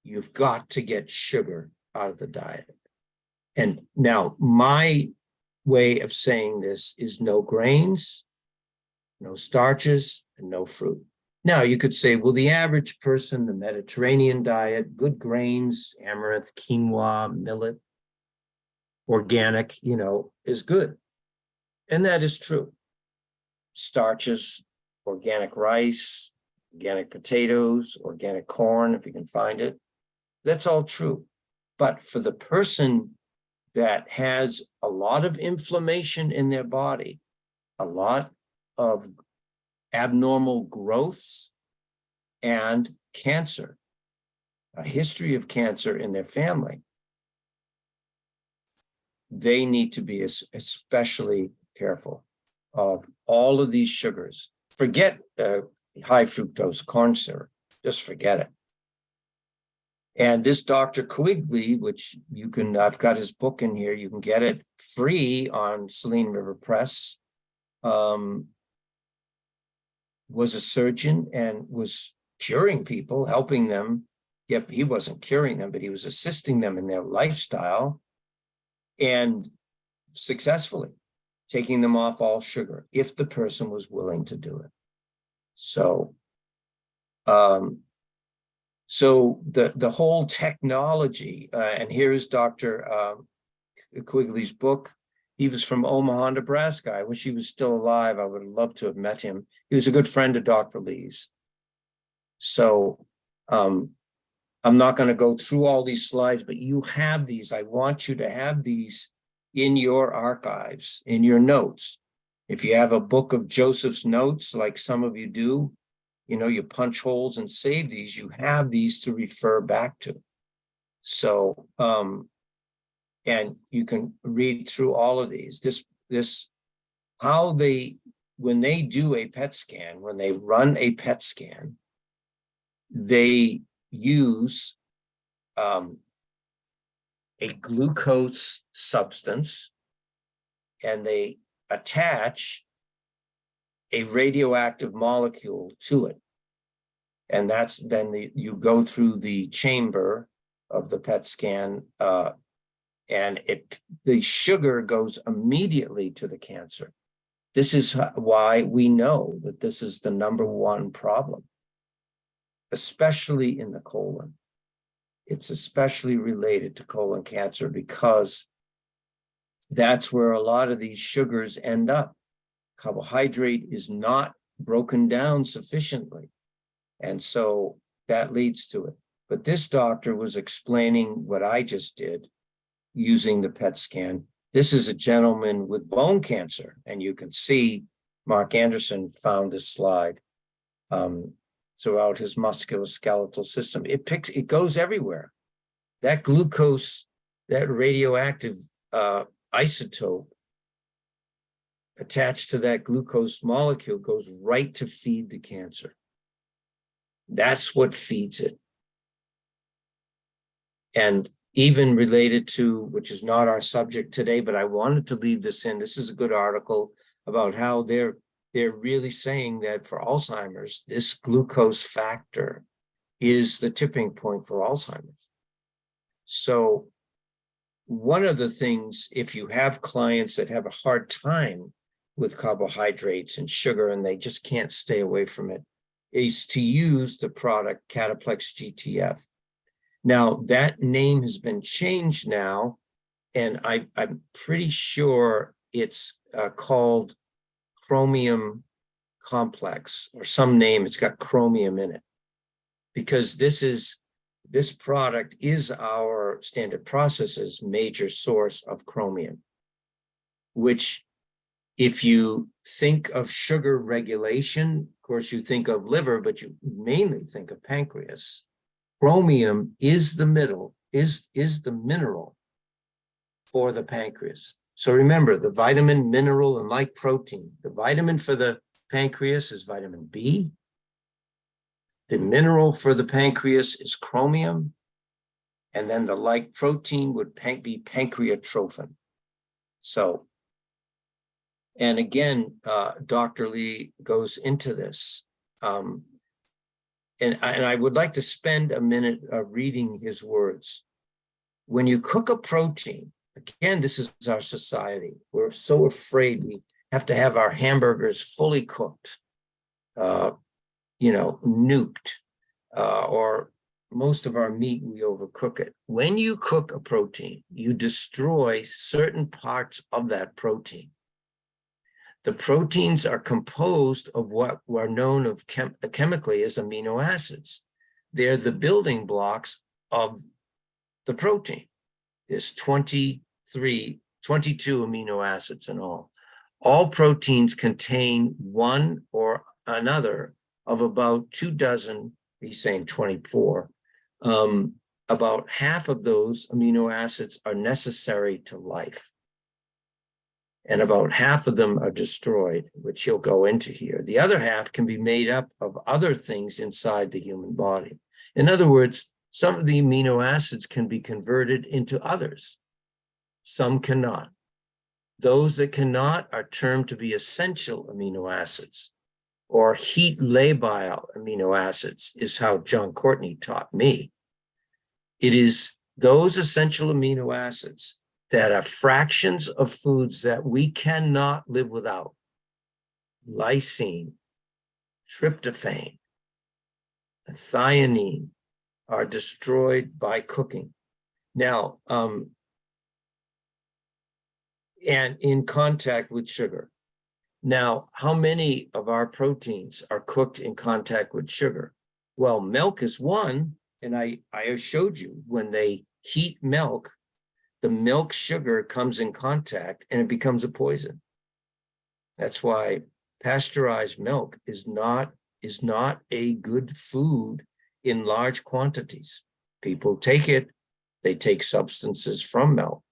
you've got to get sugar out of the diet. And now my way of saying this is no grains, no starches, and no fruit. Now you could say, well, the average person, the Mediterranean diet, good grains, amaranth, quinoa, millet, organic, is good. And that is true. Starches, organic rice, organic potatoes, organic corn, if you can find it. That's all true. But for the person that has a lot of inflammation in their body, a lot of abnormal growths, and cancer, a history of cancer in their family, they need to be especially careful of all of these sugars. Forget high fructose corn syrup, just forget it. And this Dr. Quigley, which I've got his book in here, you can get it free on Saline River Press, was a surgeon and was curing people, helping them. Yep, he wasn't curing them, but he was assisting them in their lifestyle and successfully taking them off all sugar if the person was willing to do it. So, the whole technology, and here is Dr. Quigley's book. He was from Omaha, Nebraska. I wish he was still alive. I would have loved to have met him. He was a good friend of Dr. Lee's. So I'm not going to go through all these slides, but you have these. I want you to have these in your archives, in your notes. If you have a book of Joseph's notes, like some of you do, you punch holes and save these, you have these to refer back to. So, and you can read through all of these. When they do a PET scan, when they run a PET scan, they use a glucose substance and they attach a radioactive molecule to it. And that's then you go through the chamber of the PET scan, and the sugar goes immediately to the cancer. This is why we know that this is the number one problem, especially in the colon. It's especially related to colon cancer because that's where a lot of these sugars end up. Carbohydrate is not broken down sufficiently. And so that leads to it. But this doctor was explaining what I just did using the PET scan. This is a gentleman with bone cancer. And you can see Mark Anderson found this slide throughout his musculoskeletal system. It goes everywhere. That glucose, that radioactive isotope attached to that glucose molecule goes right to feed the cancer. That's what feeds it. And even related to, which is not our subject today, but I wanted to leave this in. This is a good article about how they're really saying that for Alzheimer's, this glucose factor is the tipping point for Alzheimer's. So one of the things, if you have clients that have a hard time with carbohydrates and sugar and they just can't stay away from it, is to use the product Cataplex GTF. Now, that name has been changed now, and I'm pretty sure it's called Chromium Complex, or some name. It's got chromium in it, because this product is our Standard Processes major source of chromium, which, if you think of sugar regulation, of course you think of liver, but you mainly think of pancreas. Chromium is the mineral for the pancreas. So remember, the vitamin, mineral, and like protein. The vitamin for the pancreas is vitamin B. The mineral for the pancreas is chromium. And then the like protein would be pancreatrophin. So, and again, Dr. Lee goes into this. And I would like to spend a minute reading his words. When you cook a protein, again, this is our society. We're so afraid we have to have our hamburgers fully cooked, nuked, or most of our meat, we overcook it. When you cook a protein, you destroy certain parts of that protein. The proteins are composed of what were known of chemically as amino acids. They're the building blocks of the protein. There's 22 amino acids in all. All proteins contain one or another of about 24. He's saying 24. About half of those amino acids are necessary to life. And about half of them are destroyed, which he'll go into here. The other half can be made up of other things inside the human body. In other words, some of the amino acids can be converted into others. Some cannot. Those that cannot are termed to be essential amino acids, or heat labile amino acids, is how John Courtney taught me. It is those essential amino acids that are fractions of foods that we cannot live without. Lysine, tryptophan, thionine are destroyed by cooking. Now, and in contact with sugar. Now, how many of our proteins are cooked in contact with sugar? Well, milk is one, and I showed you when they heat milk, the milk sugar comes in contact and it becomes a poison. That's why pasteurized milk is not a good food in large quantities. People take it, they take substances from milk.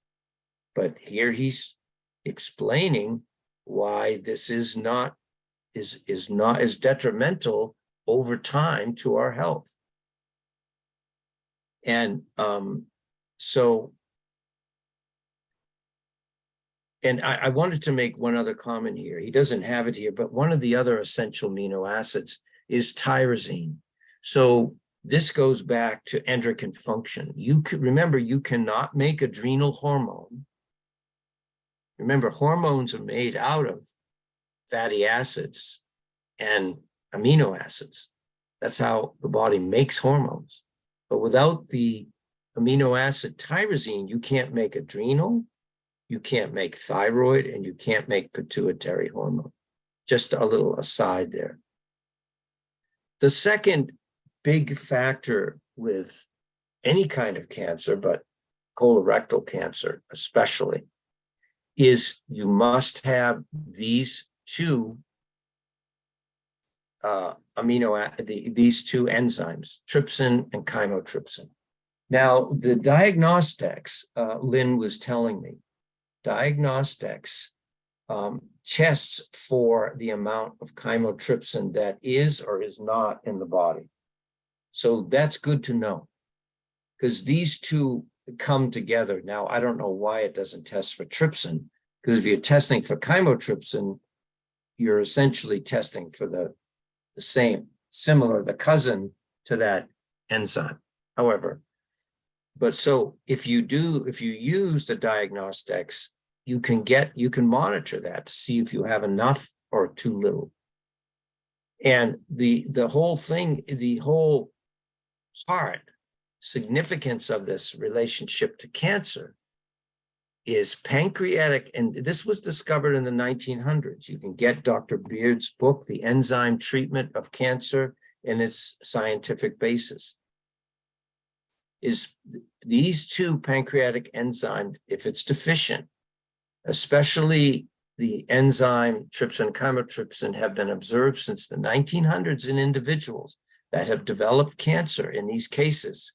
But here he's explaining why this is not as detrimental over time to our health. And I wanted to make one other comment here. He doesn't have it here, but one of the other essential amino acids is tyrosine. So this goes back to endocrine function. Remember, you cannot make adrenal hormone. Remember, hormones are made out of fatty acids and amino acids. That's how the body makes hormones. But without the amino acid tyrosine, you can't make adrenal, you can't make thyroid, and you can't make pituitary hormone. Just a little aside there. The second big factor with any kind of cancer, but colorectal cancer especially, is you must have these two these two enzymes, trypsin and chymotrypsin. Now, the diagnostics, Lynn was telling me, diagnostics tests for the amount of chymotrypsin that is or is not in the body. So that's good to know, because these two come together. Now, I don't know why it doesn't test for trypsin, because if you're testing for chymotrypsin, you're essentially testing for the same, similar, the cousin to that enzyme. However, but so if you use the diagnostics, you can monitor that to see if you have enough or too little. And the whole thing, the whole significance of this relationship to cancer is pancreatic, and this was discovered in the 1900s. You can get Dr. Beard's book, The Enzyme Treatment of Cancer, and its scientific basis. Is these two pancreatic enzymes, if it's deficient, especially the enzyme trypsin chymotrypsin, have been observed since the 1900s in individuals that have developed cancer. In these cases,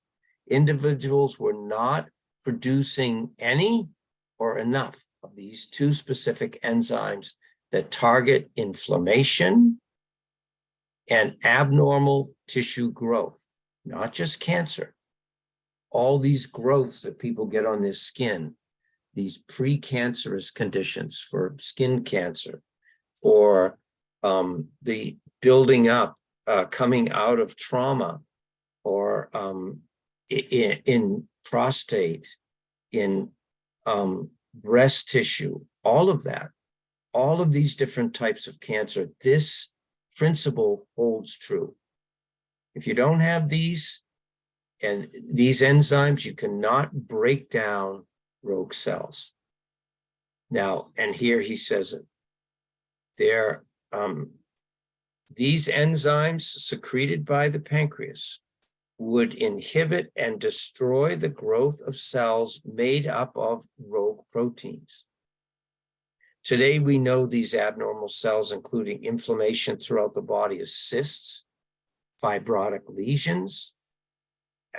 individuals were not producing any or enough of these two specific enzymes that target inflammation and abnormal tissue growth, not just cancer. All these growths that people get on their skin, these precancerous conditions for skin cancer, for the building up, coming out of trauma, or in prostate, in breast tissue, all of that, all of these different types of cancer, this principle holds true. If you don't have these, and these enzymes, you cannot break down rogue cells. Now, and here he says it, these enzymes secreted by the pancreas would inhibit and destroy the growth of cells made up of rogue proteins. Today, we know these abnormal cells, including inflammation throughout the body, as cysts, fibrotic lesions.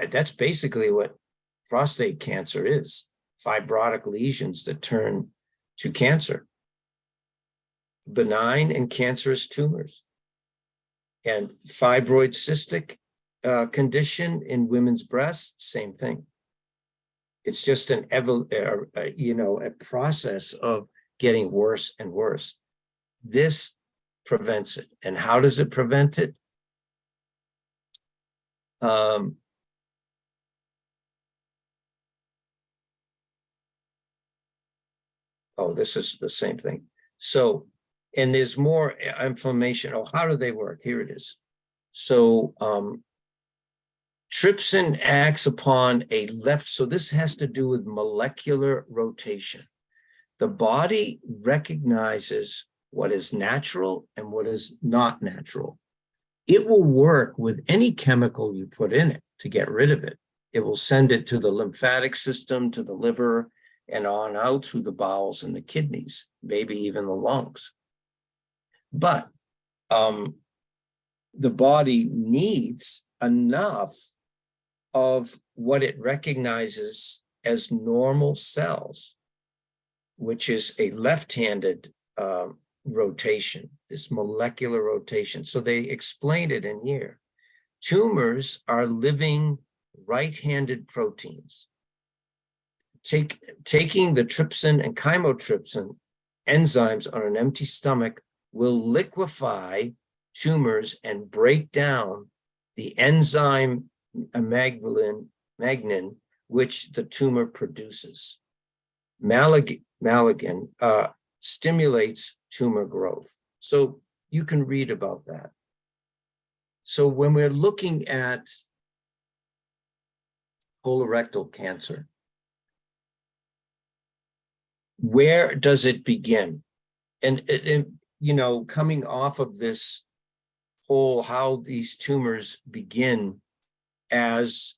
That's basically what prostate cancer is, fibrotic lesions that turn to cancer, benign and cancerous tumors, and fibroid cystic condition in women's breasts, same thing. It's just a process of getting worse and worse. This prevents it. And how does it prevent it? Oh, this is the same thing. So, and there's more inflammation. Oh, how do they work? Here it is. So, trypsin acts upon a left. So this has to do with molecular rotation. The body recognizes what is natural and what is not natural. It will work with any chemical you put in it to get rid of it. It will send it to the lymphatic system, to the liver, and on out through the bowels and the kidneys, maybe even the lungs. But the body needs enough of what it recognizes as normal cells, which is a left-handed rotation, this molecular rotation. So they explained it in here. Tumors are living right-handed proteins. Taking the trypsin and chymotrypsin enzymes on an empty stomach will liquefy tumors and break down the enzyme magnin, which the tumor produces. Malignant stimulates tumor growth. So you can read about that. So when we're looking at colorectal cancer, where does it begin? And coming off of this whole how these tumors begin as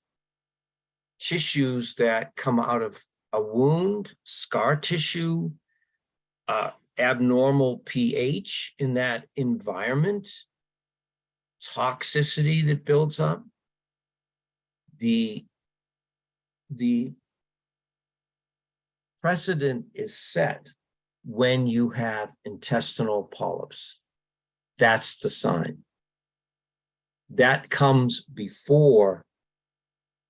tissues that come out of a wound, scar tissue, abnormal pH in that environment, toxicity that builds up, the precedent is set when you have intestinal polyps. That's the sign. That comes before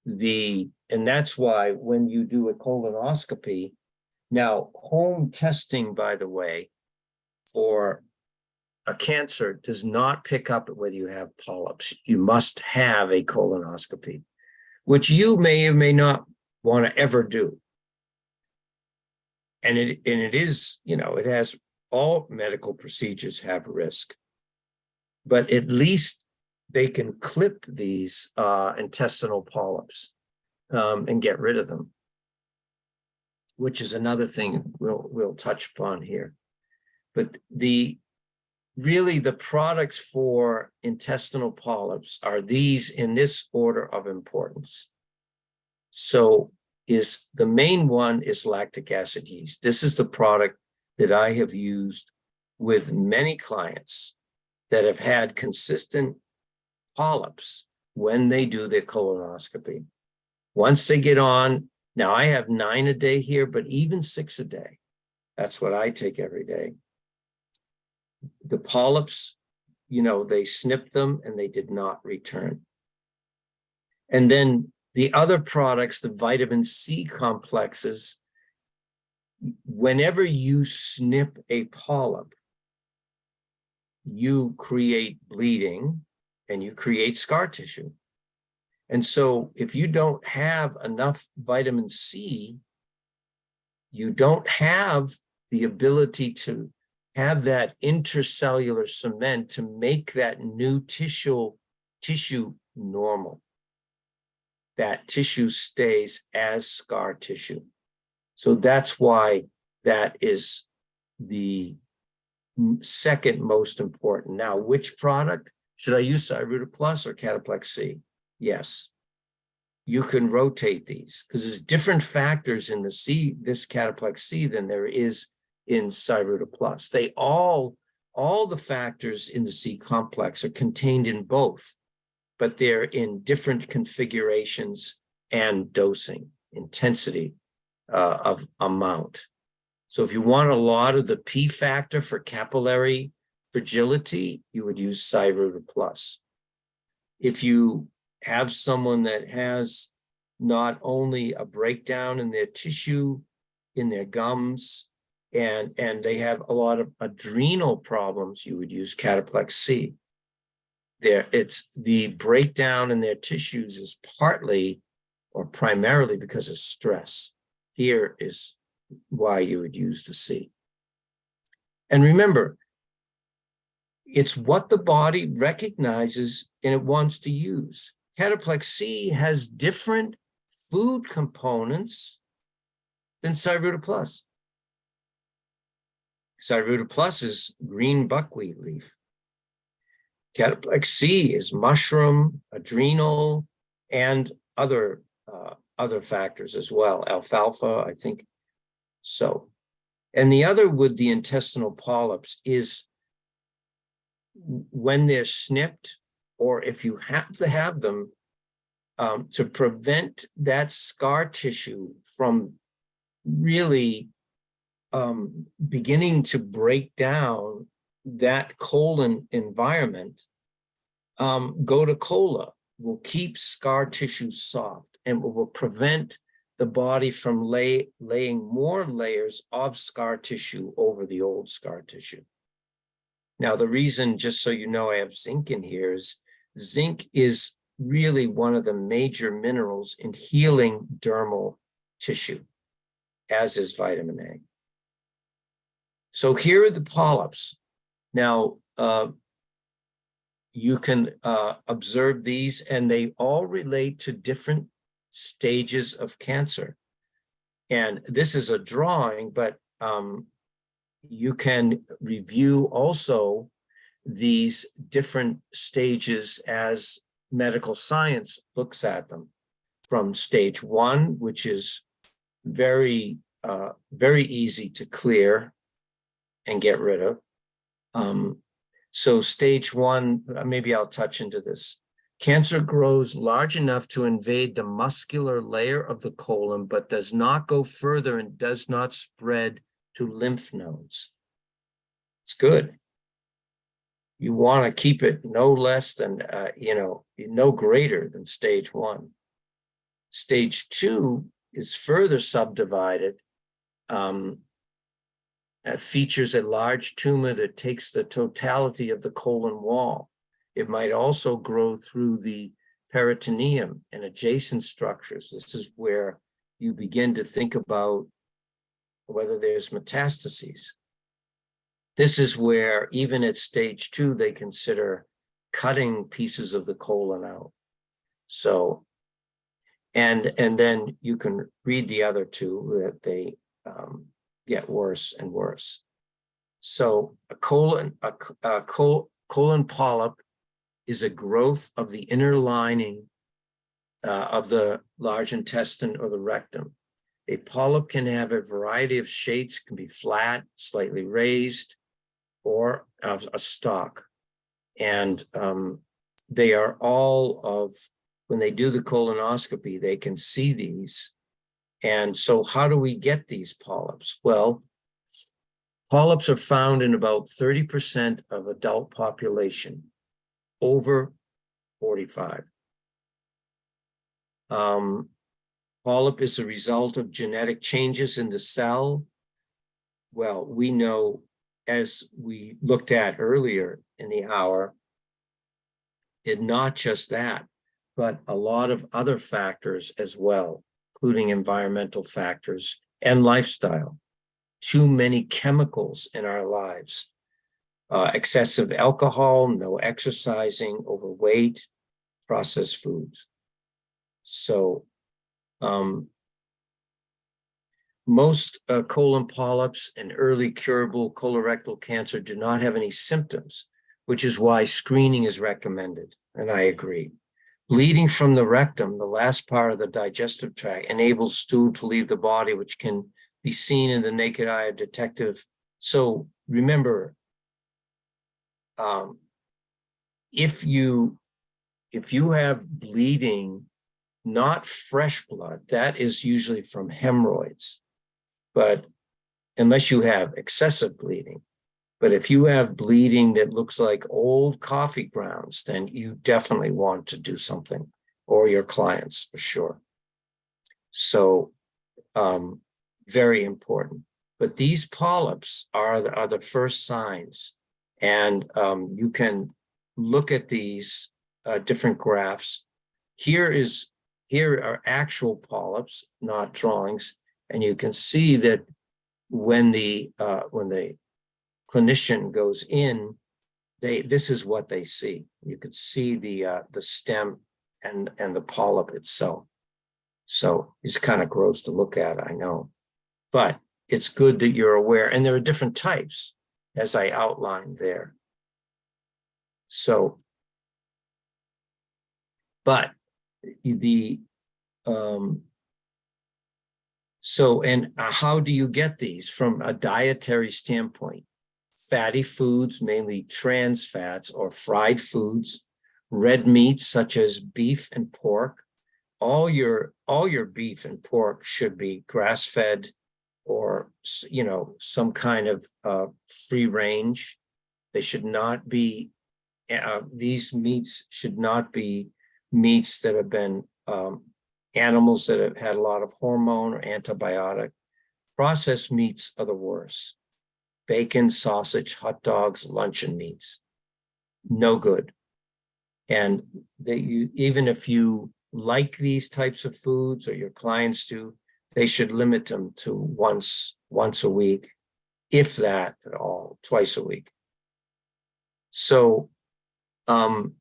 and that's why when you do a colonoscopy, now home testing, by the way, for a cancer does not pick up whether you have polyps. You must have a colonoscopy, which you may or may not want to ever do. And it is, it has, all medical procedures have risk, but at least they can clip these intestinal polyps and get rid of them, which is another thing we'll touch upon here. But really the products for intestinal polyps are these in this order of importance. So the main one is lactic acid yeast. This is the product that I have used with many clients that have had consistent polyps when they do their colonoscopy. Once they get on, now I have 9 a day here, but even 6 a day. That's what I take every day. The polyps, they snipped them and they did not return. And then the other products, the vitamin C complexes, whenever you snip a polyp, you create bleeding and you create scar tissue. And so if you don't have enough vitamin C, you don't have the ability to have that intercellular cement to make that new tissue normal. That tissue stays as scar tissue. So that's why that is the second most important. Now, which product? Should I use Cyruta Plus or Cataplex C? Yes. You can rotate these because there's different factors in this Cataplex C than there is in Cyruta Plus. They all the factors in the C complex are contained in both, but they're in different configurations and dosing, intensity of amount. So if you want a lot of the P factor for capillary fragility, you would use Cyruta Plus. If you have someone that has not only a breakdown in their tissue, in their gums, and they have a lot of adrenal problems, you would use Cataplex C. It's the breakdown in their tissues is partly or primarily because of stress. Here is why you would use the C. And remember, it's what the body recognizes and it wants to use. Cataplex C has different food components than Cyruta Plus. Cyruta Plus is green buckwheat leaf. Cataplex C is mushroom, adrenal, and other factors as well. Alfalfa, I think. So, and the other with the intestinal polyps is when they're snipped, or if you have to have them, to prevent that scar tissue from really beginning to break down that colon environment, go to cola will keep scar tissue soft and will prevent the body from laying more layers of scar tissue over the old scar tissue. Now, the reason, just so you know, I have zinc in here is zinc is really one of the major minerals in healing dermal tissue, as is vitamin A. So here are the polyps. Now, you can observe these, and they all relate to different stages of cancer. And this is a drawing, but you can review also these different stages as medical science looks at them, from stage 1, which is very easy to clear and get rid of. So stage 1, maybe I'll touch into this. Cancer grows large enough to invade the muscular layer of the colon, but does not go further and does not spread to lymph nodes. It's good. You want to keep it no less than, no greater than stage 1. Stage 2 is further subdivided. It features a large tumor that takes the totality of the colon wall. It might also grow through the peritoneum and adjacent structures. This is where you begin to think about whether there's metastases. This is where, even at stage 2, they consider cutting pieces of the colon out. So, and then you can read the other two that they get worse and worse. So a colon polyp is a growth of the inner lining of the large intestine or the rectum. A polyp can have a variety of shapes, can be flat, slightly raised, or a stalk. And they are all of, when they do the colonoscopy, they can see these. And so how do we get these polyps? Well, polyps are found in about 30% of adult population over 45. Polyp is a result of genetic changes in the cell. Well, we know, as we looked at earlier in the hour, it's not just that, but a lot of other factors as well, including environmental factors and lifestyle. Too many chemicals in our lives, excessive alcohol, no exercising, overweight, processed foods. So most colon polyps and early curable colorectal cancer do not have any symptoms, which is why screening is recommended, and I agree. Bleeding from the rectum, the last part of the digestive tract, enables stool to leave the body, which can be seen in the naked eye of detective. So remember, if you have bleeding, not fresh blood, that is usually from hemorrhoids, but unless you have excessive bleeding. But if you have bleeding that looks like old coffee grounds, then you definitely want to do something, or your clients for sure. So very important. But these polyps are the first signs. And you can look at these different graphs. Here are actual polyps, not drawings. And you can see that when the clinician goes in, this is what they see. You could see the stem and the polyp itself. So it's kind of gross to look at, I know, but it's good that you're aware. And there are different types, as I outlined there. So, but how do you get these? From a dietary standpoint, fatty foods, mainly trans fats or fried foods, red meats such as beef and pork. All your beef and pork should be grass-fed or, some kind of free range. They should not be, these meats should not be meats that have been animals that have had a lot of hormone or antibiotic. Processed meats are the worst. Bacon, sausage, hot dogs, luncheon meats, no good. And even if you like these types of foods, or your clients do, they should limit them to once a week, if that at all, twice a week. So, and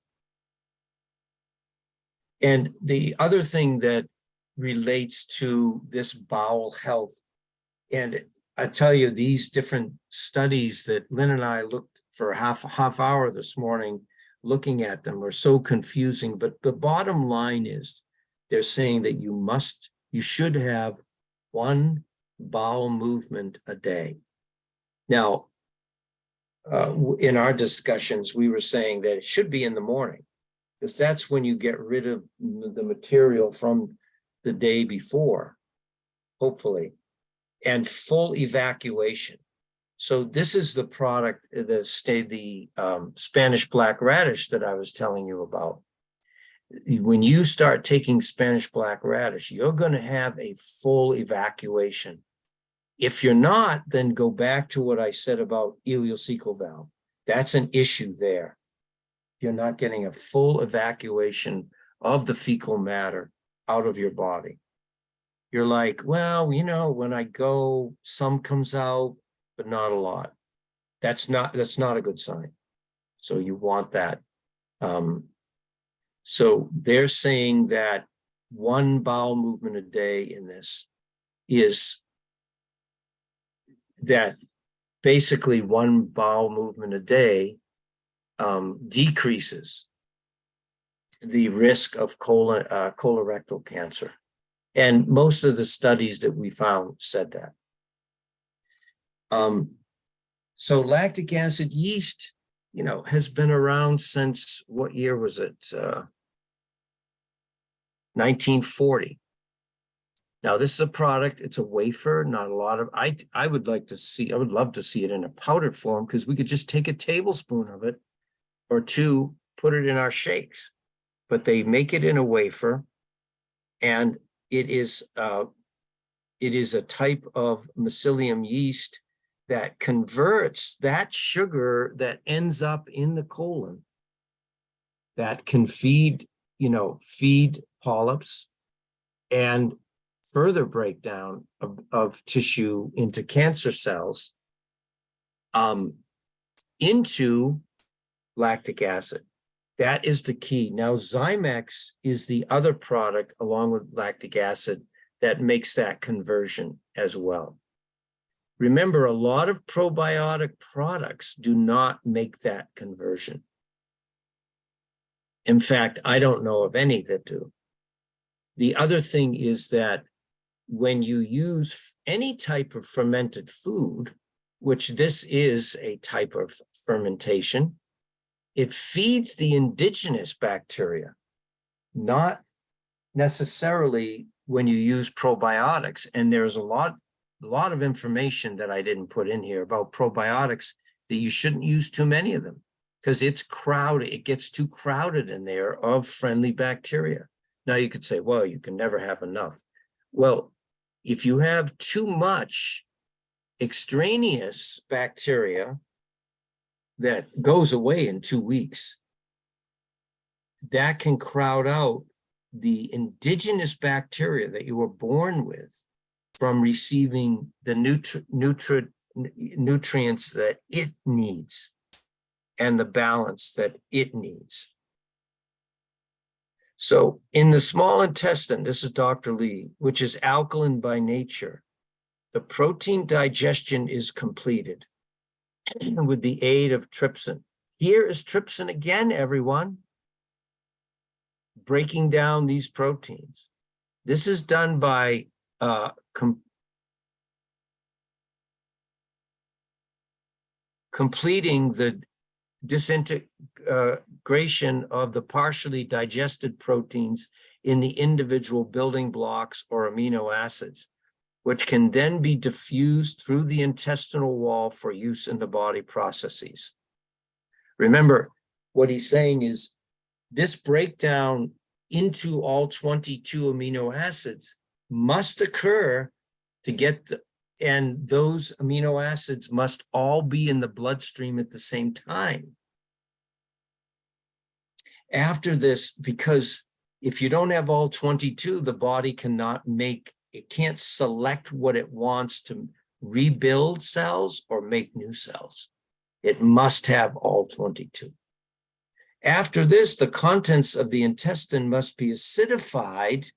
the other thing that relates to this bowel health, and I tell you, these different studies that Lynn and I looked for a half hour this morning, looking at them, are so confusing. But the bottom line is, they're saying that you should have one bowel movement a day. Now, in our discussions, we were saying that it should be in the morning, because that's when you get rid of the material from the day before, hopefully. and full evacuation. So this is the product, the Spanish black radish that I was telling you about. When you start taking Spanish black radish, you're going to have a full evacuation. If you're not, then go back to what I said about ileocecal valve. That's an issue there. You're not getting a full evacuation of the fecal matter out of your body. You're like, well, when I go, some comes out, but not a lot. That's not a good sign. So you want that. So they're saying that one bowel movement a day in this is that basically one bowel movement a day decreases the risk of colorectal cancer. And most of the studies that we found said that. So lactic acid yeast, has been around since, what year was it? 1940. Now, this is a product, it's a wafer, not a lot of, I would love to see it in a powdered form, because we could just take a tablespoon of it or two, put it in our shakes. But they make it in a wafer, and it is a type of mycelium yeast that converts that sugar that ends up in the colon that can feed polyps and further breakdown of tissue into cancer cells into lactic acid. That is the key. Now, Zymex is the other product along with lactic acid that makes that conversion as well. Remember, a lot of probiotic products do not make that conversion. In fact, I don't know of any that do. The other thing is that when you use any type of fermented food, which this is a type of fermentation, it feeds the indigenous bacteria, not necessarily when you use probiotics. And there's a lot of information that I didn't put in here about probiotics, that you shouldn't use too many of them because it's crowded. It gets too crowded in there of friendly bacteria. Now you could say, well, you can never have enough. Well, if you have too much extraneous bacteria that goes away in 2 weeks, that can crowd out the indigenous bacteria that you were born with from receiving the nutrients that it needs and the balance that it needs. So in the small intestine, this is Dr. Lee, which is alkaline by nature, the protein digestion is completed with the aid of trypsin. Here is trypsin again, everyone, breaking down these proteins. This is done by completing the disintegration of the partially digested proteins in the individual building blocks or amino acids, which can then be diffused through the intestinal wall for use in the body processes. Remember, what he's saying is this breakdown into all 22 amino acids must occur to get and those amino acids must all be in the bloodstream at the same time. After this, because if you don't have all 22, the body it can't select what it wants to rebuild cells or make new cells. It must have all 22. After this, the contents of the intestine must be acidified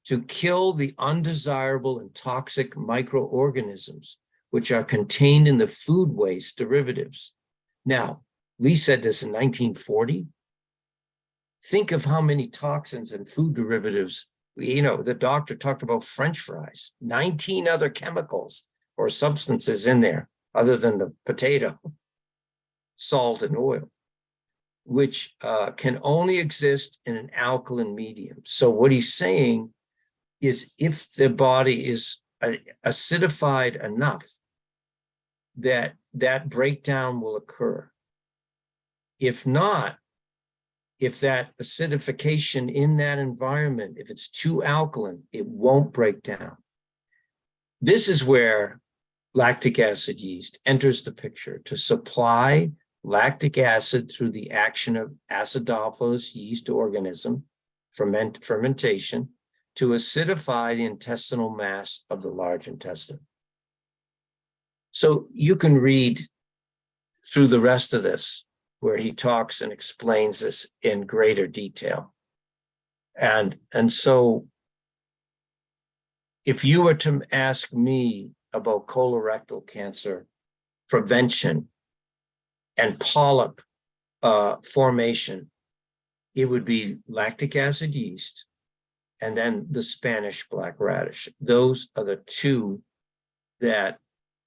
to kill the undesirable and toxic microorganisms, which are contained in the food waste derivatives. Now, Lee said this in 1940. Think of how many toxins and food derivatives, the doctor talked about French fries, 19 other chemicals or substances in there other than the potato, salt and oil, which can only exist in an alkaline medium. So what he's saying is if the body is acidified enough that that breakdown will occur. If not, if that acidification in that environment, if it's too alkaline, it won't break down. This is where lactic acid yeast enters the picture to supply lactic acid through the action of acidophilus yeast organism, fermentation, to acidify the intestinal mass of the large intestine. So you can read through the rest of this, where he talks and explains this in greater detail. And so if you were to ask me about colorectal cancer prevention and polyp formation, it would be lactic acid yeast and then the Spanish black radish. Those are the two that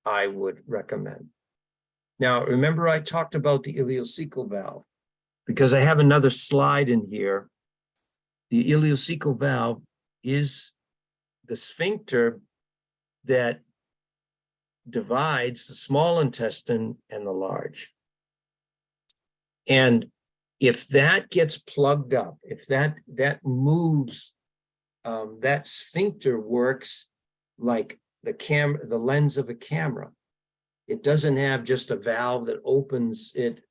I would recommend. Now, remember I talked about the ileocecal valve, because I have another slide in here. The ileocecal valve is the sphincter that divides the small intestine and the large. And if that gets plugged up, if that moves, that sphincter works like the lens of a camera. It doesn't have just a valve that opens, it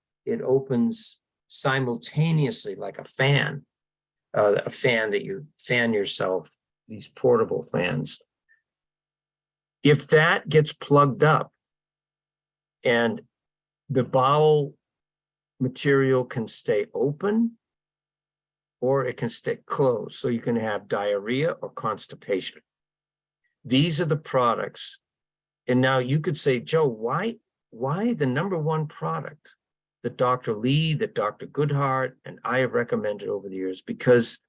opens simultaneously like a fan that you fan yourself, these portable fans. If that gets plugged up and the bowel material can stay open or it can stay closed, so you can have diarrhea or constipation. These are the products. And now you could say, Joe, why the number one product that Dr. Lee, that Dr. Goodhart, and I have recommended over the years? Because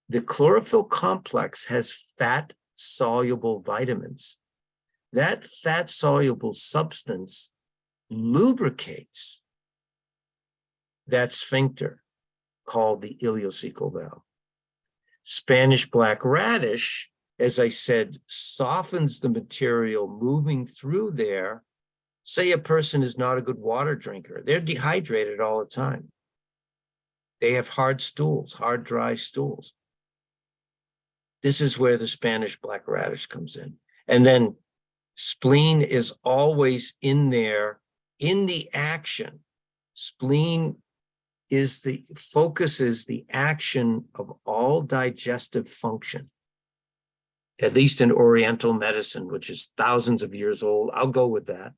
the chlorophyll complex has fat-soluble vitamins. That fat-soluble substance lubricates that sphincter called the ileocecal valve. Spanish black radish, as I said, softens the material moving through there. Say a person is not a good water drinker. They're dehydrated all the time. They have hard stools, hard, dry stools. This is where the Spanish black radish comes in. And then spleen is always in there in the action. Spleen focuses the action of all digestive function, at least in Oriental medicine, which is thousands of years old. I'll go with that.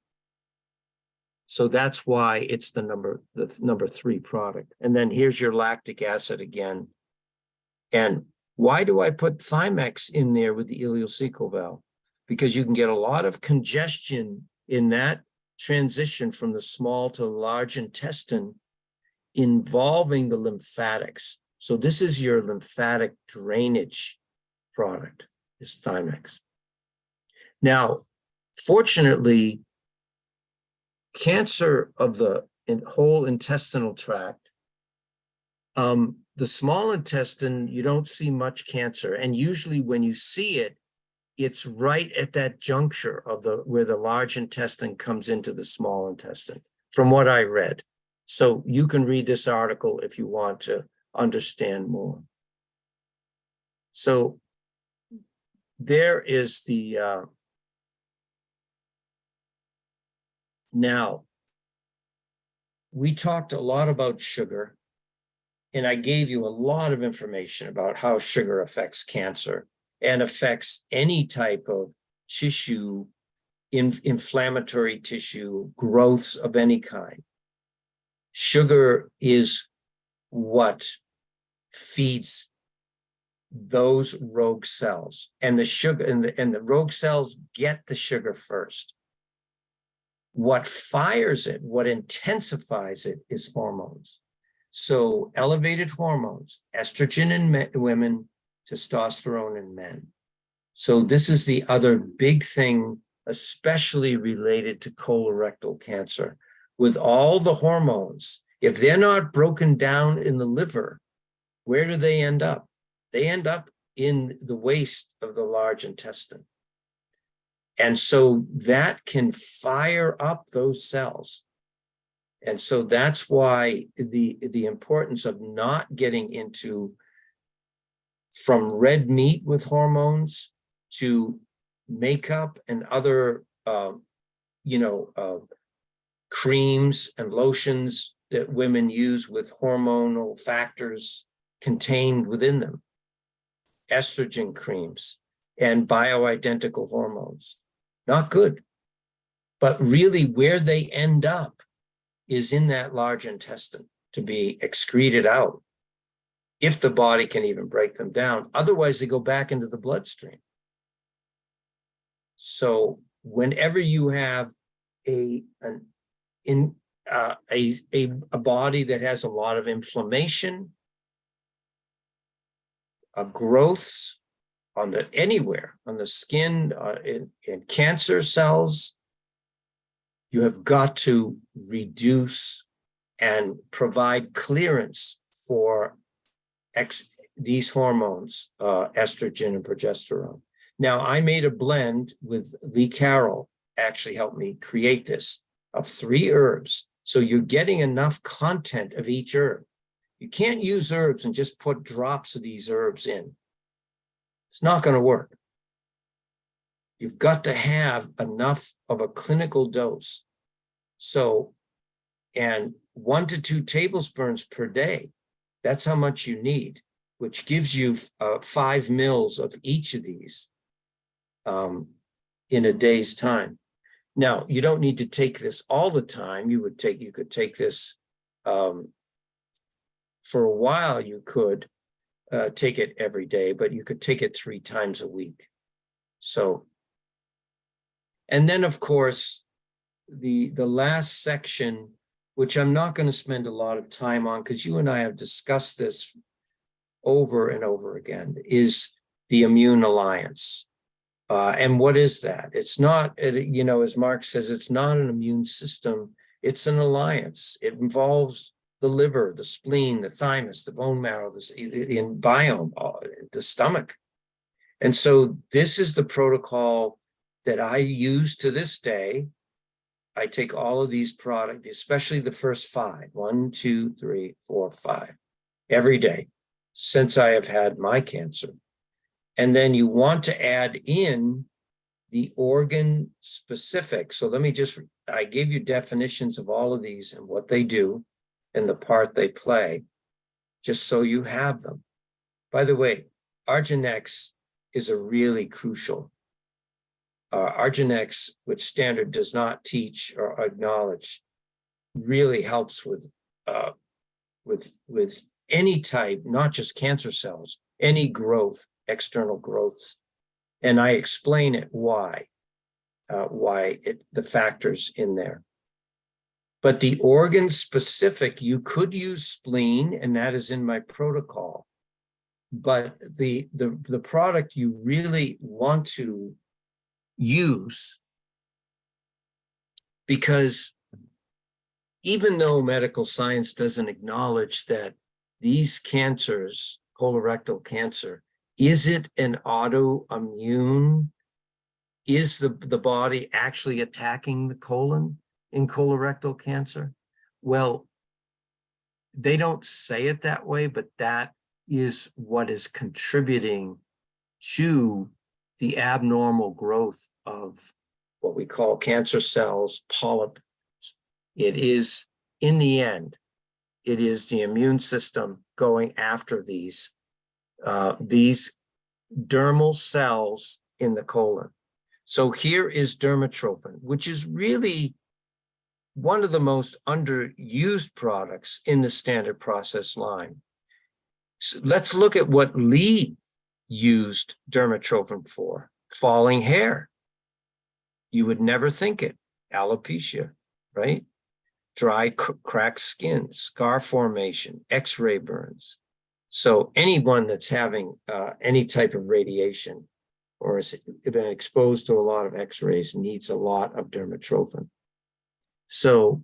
So that's why it's the number 3 product. And then here's your lactic acid again. And why do I put Thymex in there with the ileocecal valve? Because you can get a lot of congestion in that transition from the small to the large intestine involving the lymphatics. So this is your lymphatic drainage product, is Thymex. Now, fortunately, cancer of the whole intestinal tract, the small intestine, you don't see much cancer. And usually when you see it, it's right at that juncture of where the large intestine comes into the small intestine, from what I read. So you can read this article if you want to understand more. So there is the, now, we talked a lot about sugar, and I gave you a lot of information about how sugar affects cancer and affects any type of tissue, inflammatory tissue, growths of any kind. Sugar is what feeds those rogue cells, and the sugar and the rogue cells get the sugar first. What fires it, what intensifies it, is hormones. So elevated hormones, estrogen in women, testosterone in men. So this is the other big thing, especially related to colorectal cancer. With all the hormones, if they're not broken down in the liver, where do they end up? They end up in the waste of the large intestine. And so that can fire up those cells. And so that's why the importance of not getting into from red meat with hormones to makeup and other, creams and lotions that women use with hormonal factors contained within them, estrogen creams and bioidentical hormones. Not good. But really where they end up is in that large intestine to be excreted out, if the body can even break them down. Otherwise, they go back into the bloodstream. So whenever you have a body that has a lot of inflammation, growths on anywhere on the skin, in cancer cells, you have got to reduce and provide clearance for these hormones, estrogen and progesterone. Now, I made a blend with Lee Carroll, actually helped me create this, of 3 herbs. So you're getting enough content of each herb. You can't use herbs and just put drops of these herbs in. It's not going to work. You've got to have enough of a clinical dose. So, and 1 to 2 tablespoons per day, that's how much you need, which gives you 5 mils of each of these in a day's time. Now, you don't need to take this all the time. You could take this for a while. You could take it every day, but you could take it 3 times a week. So, and then of course, the last section, which I'm not going to spend a lot of time on because you and I have discussed this over and over again, is the immune alliance. And what is that? It's not, as Mark says, it's not an immune system. It's an alliance. It involves the liver, the spleen, the thymus, the bone marrow, the biome, the stomach. And so this is the protocol that I use to this day. I take all of these products, especially the first 5, 1, 2, 3, 4, 5, every day since I have had my cancer. And then you want to add in the organ specific. So I gave you definitions of all of these and what they do and the part they play, just so you have them. By the way, Arginex is a really crucial. Arginex, which Standard does not teach or acknowledge, really helps with any type, not just cancer cells, any growth, external growths. And I explain it why the factors in there. But the organ specific, you could use spleen, and that is in my protocol. But the product you really want to use, because even though medical science doesn't acknowledge that these cancers, colorectal cancer, is it an autoimmune? Is the body actually attacking the colon in colorectal cancer? Well, they don't say it that way, but that is what is contributing to the abnormal growth of what we call cancer cells, polyps. It is, in the end, it is the immune system going after these dermal cells in the colon. So here is dermatrophin, which is really one of the most underused products in the standard process line. So let's look at what Lee used dermatrophin for: falling hair. You would never think it. Alopecia, right? Dry, cracked skin, scar formation, X-ray burns. So anyone that's having any type of radiation or has been exposed to a lot of X-rays needs a lot of dermatrophin. So,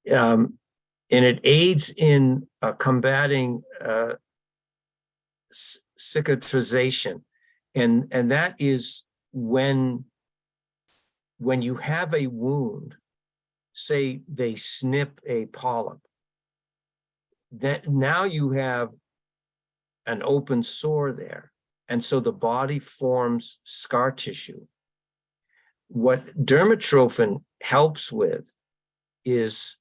and it aids in combating cicatrization. And that is when when you have a wound, say they snip a polyp, that now you have an open sore there. And so the body forms scar tissue. What dermatrophin helps with is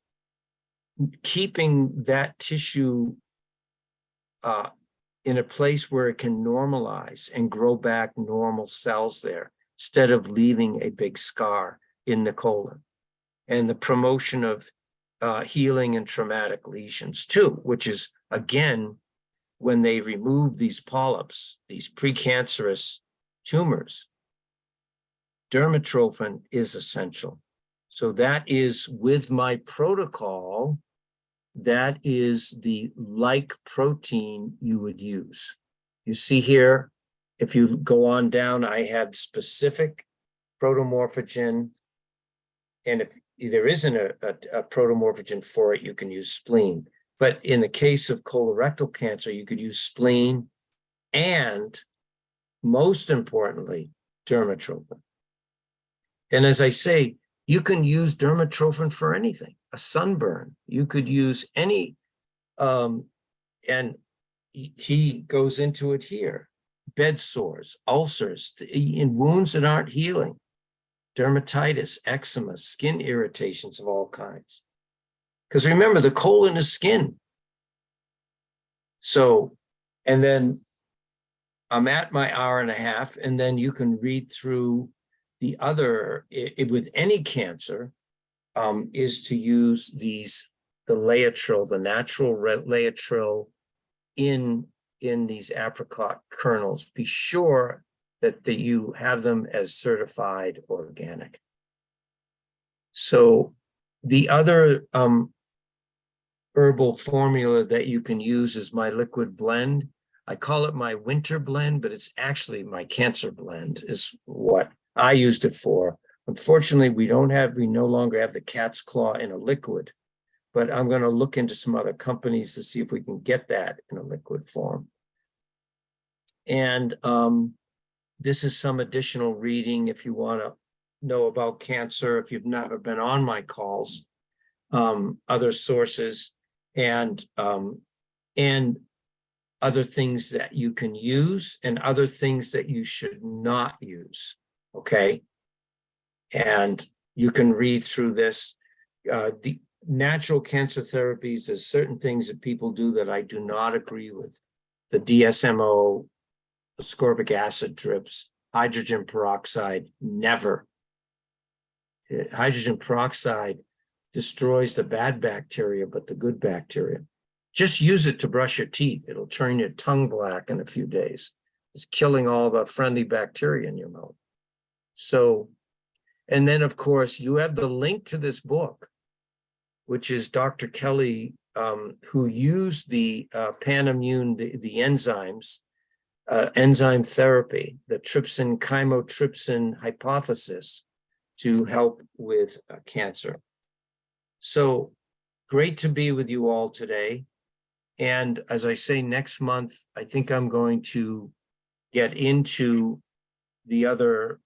keeping that tissue in a place where it can normalize and grow back normal cells there, instead of leaving a big scar in the colon. And the promotion of healing and traumatic lesions too, which is, again, when they remove these polyps, these precancerous tumors, dermatrophin is essential. So that is, with my protocol, that is the like protein you would use. You see here, if you go on down, I have specific protomorphogen. And if there isn't a protomorphogen for it, you can use spleen. But in the case of colorectal cancer, you could use spleen and, most importantly, dermatrophin. And as I say, you can use dermatrophin for anything, a sunburn. You could use any, and he goes into it here, bed sores, ulcers, in wounds that aren't healing, dermatitis, eczema, skin irritations of all kinds. Because remember, the colon is skin. So, and then I'm at my hour and a half, and then you can read through the other, with any cancer, is to use the Laetrile, the natural Laetrile in these apricot kernels. Be sure that you have them as certified organic. So the other herbal formula that you can use is my liquid blend. I call it my winter blend, but it's actually my cancer blend is what I used it for. Unfortunately, we no longer have the cat's claw in a liquid, but I'm going to look into some other companies to see if we can get that in a liquid form. And this is some additional reading if you want to know about cancer, if you've never been on my calls, other sources, and other things that you can use and other things that you should not use, okay? And you can read through this. The natural cancer therapies, there's certain things that people do that I do not agree with. The DSMO, ascorbic acid drips, hydrogen peroxide, never. Hydrogen peroxide destroys the bad bacteria, but the good bacteria. Just use it to brush your teeth. It'll turn your tongue black in a few days. It's killing all the friendly bacteria in your mouth. So, and then of course, you have the link to this book, which is Dr. Kelly, who used the Panimmune, the enzymes, enzyme therapy, the trypsin, chymotrypsin hypothesis to help with cancer. So great to be with you all today. And as I say, next month, I think I'm going to get into the other,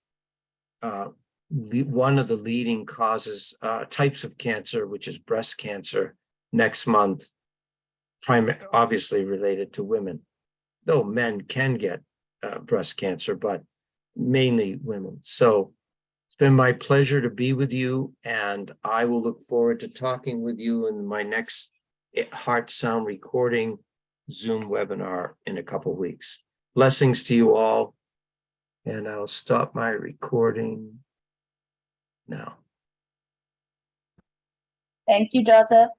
one of the leading causes, types of cancer, which is breast cancer next month, obviously related to women, though men can get breast cancer, but mainly women. So it's been my pleasure to be with you, and I will look forward to talking with you in my next Heart Sound Recording Zoom webinar in a couple of weeks. Blessings to you all, and I'll stop my recording now. Thank you, Joseph.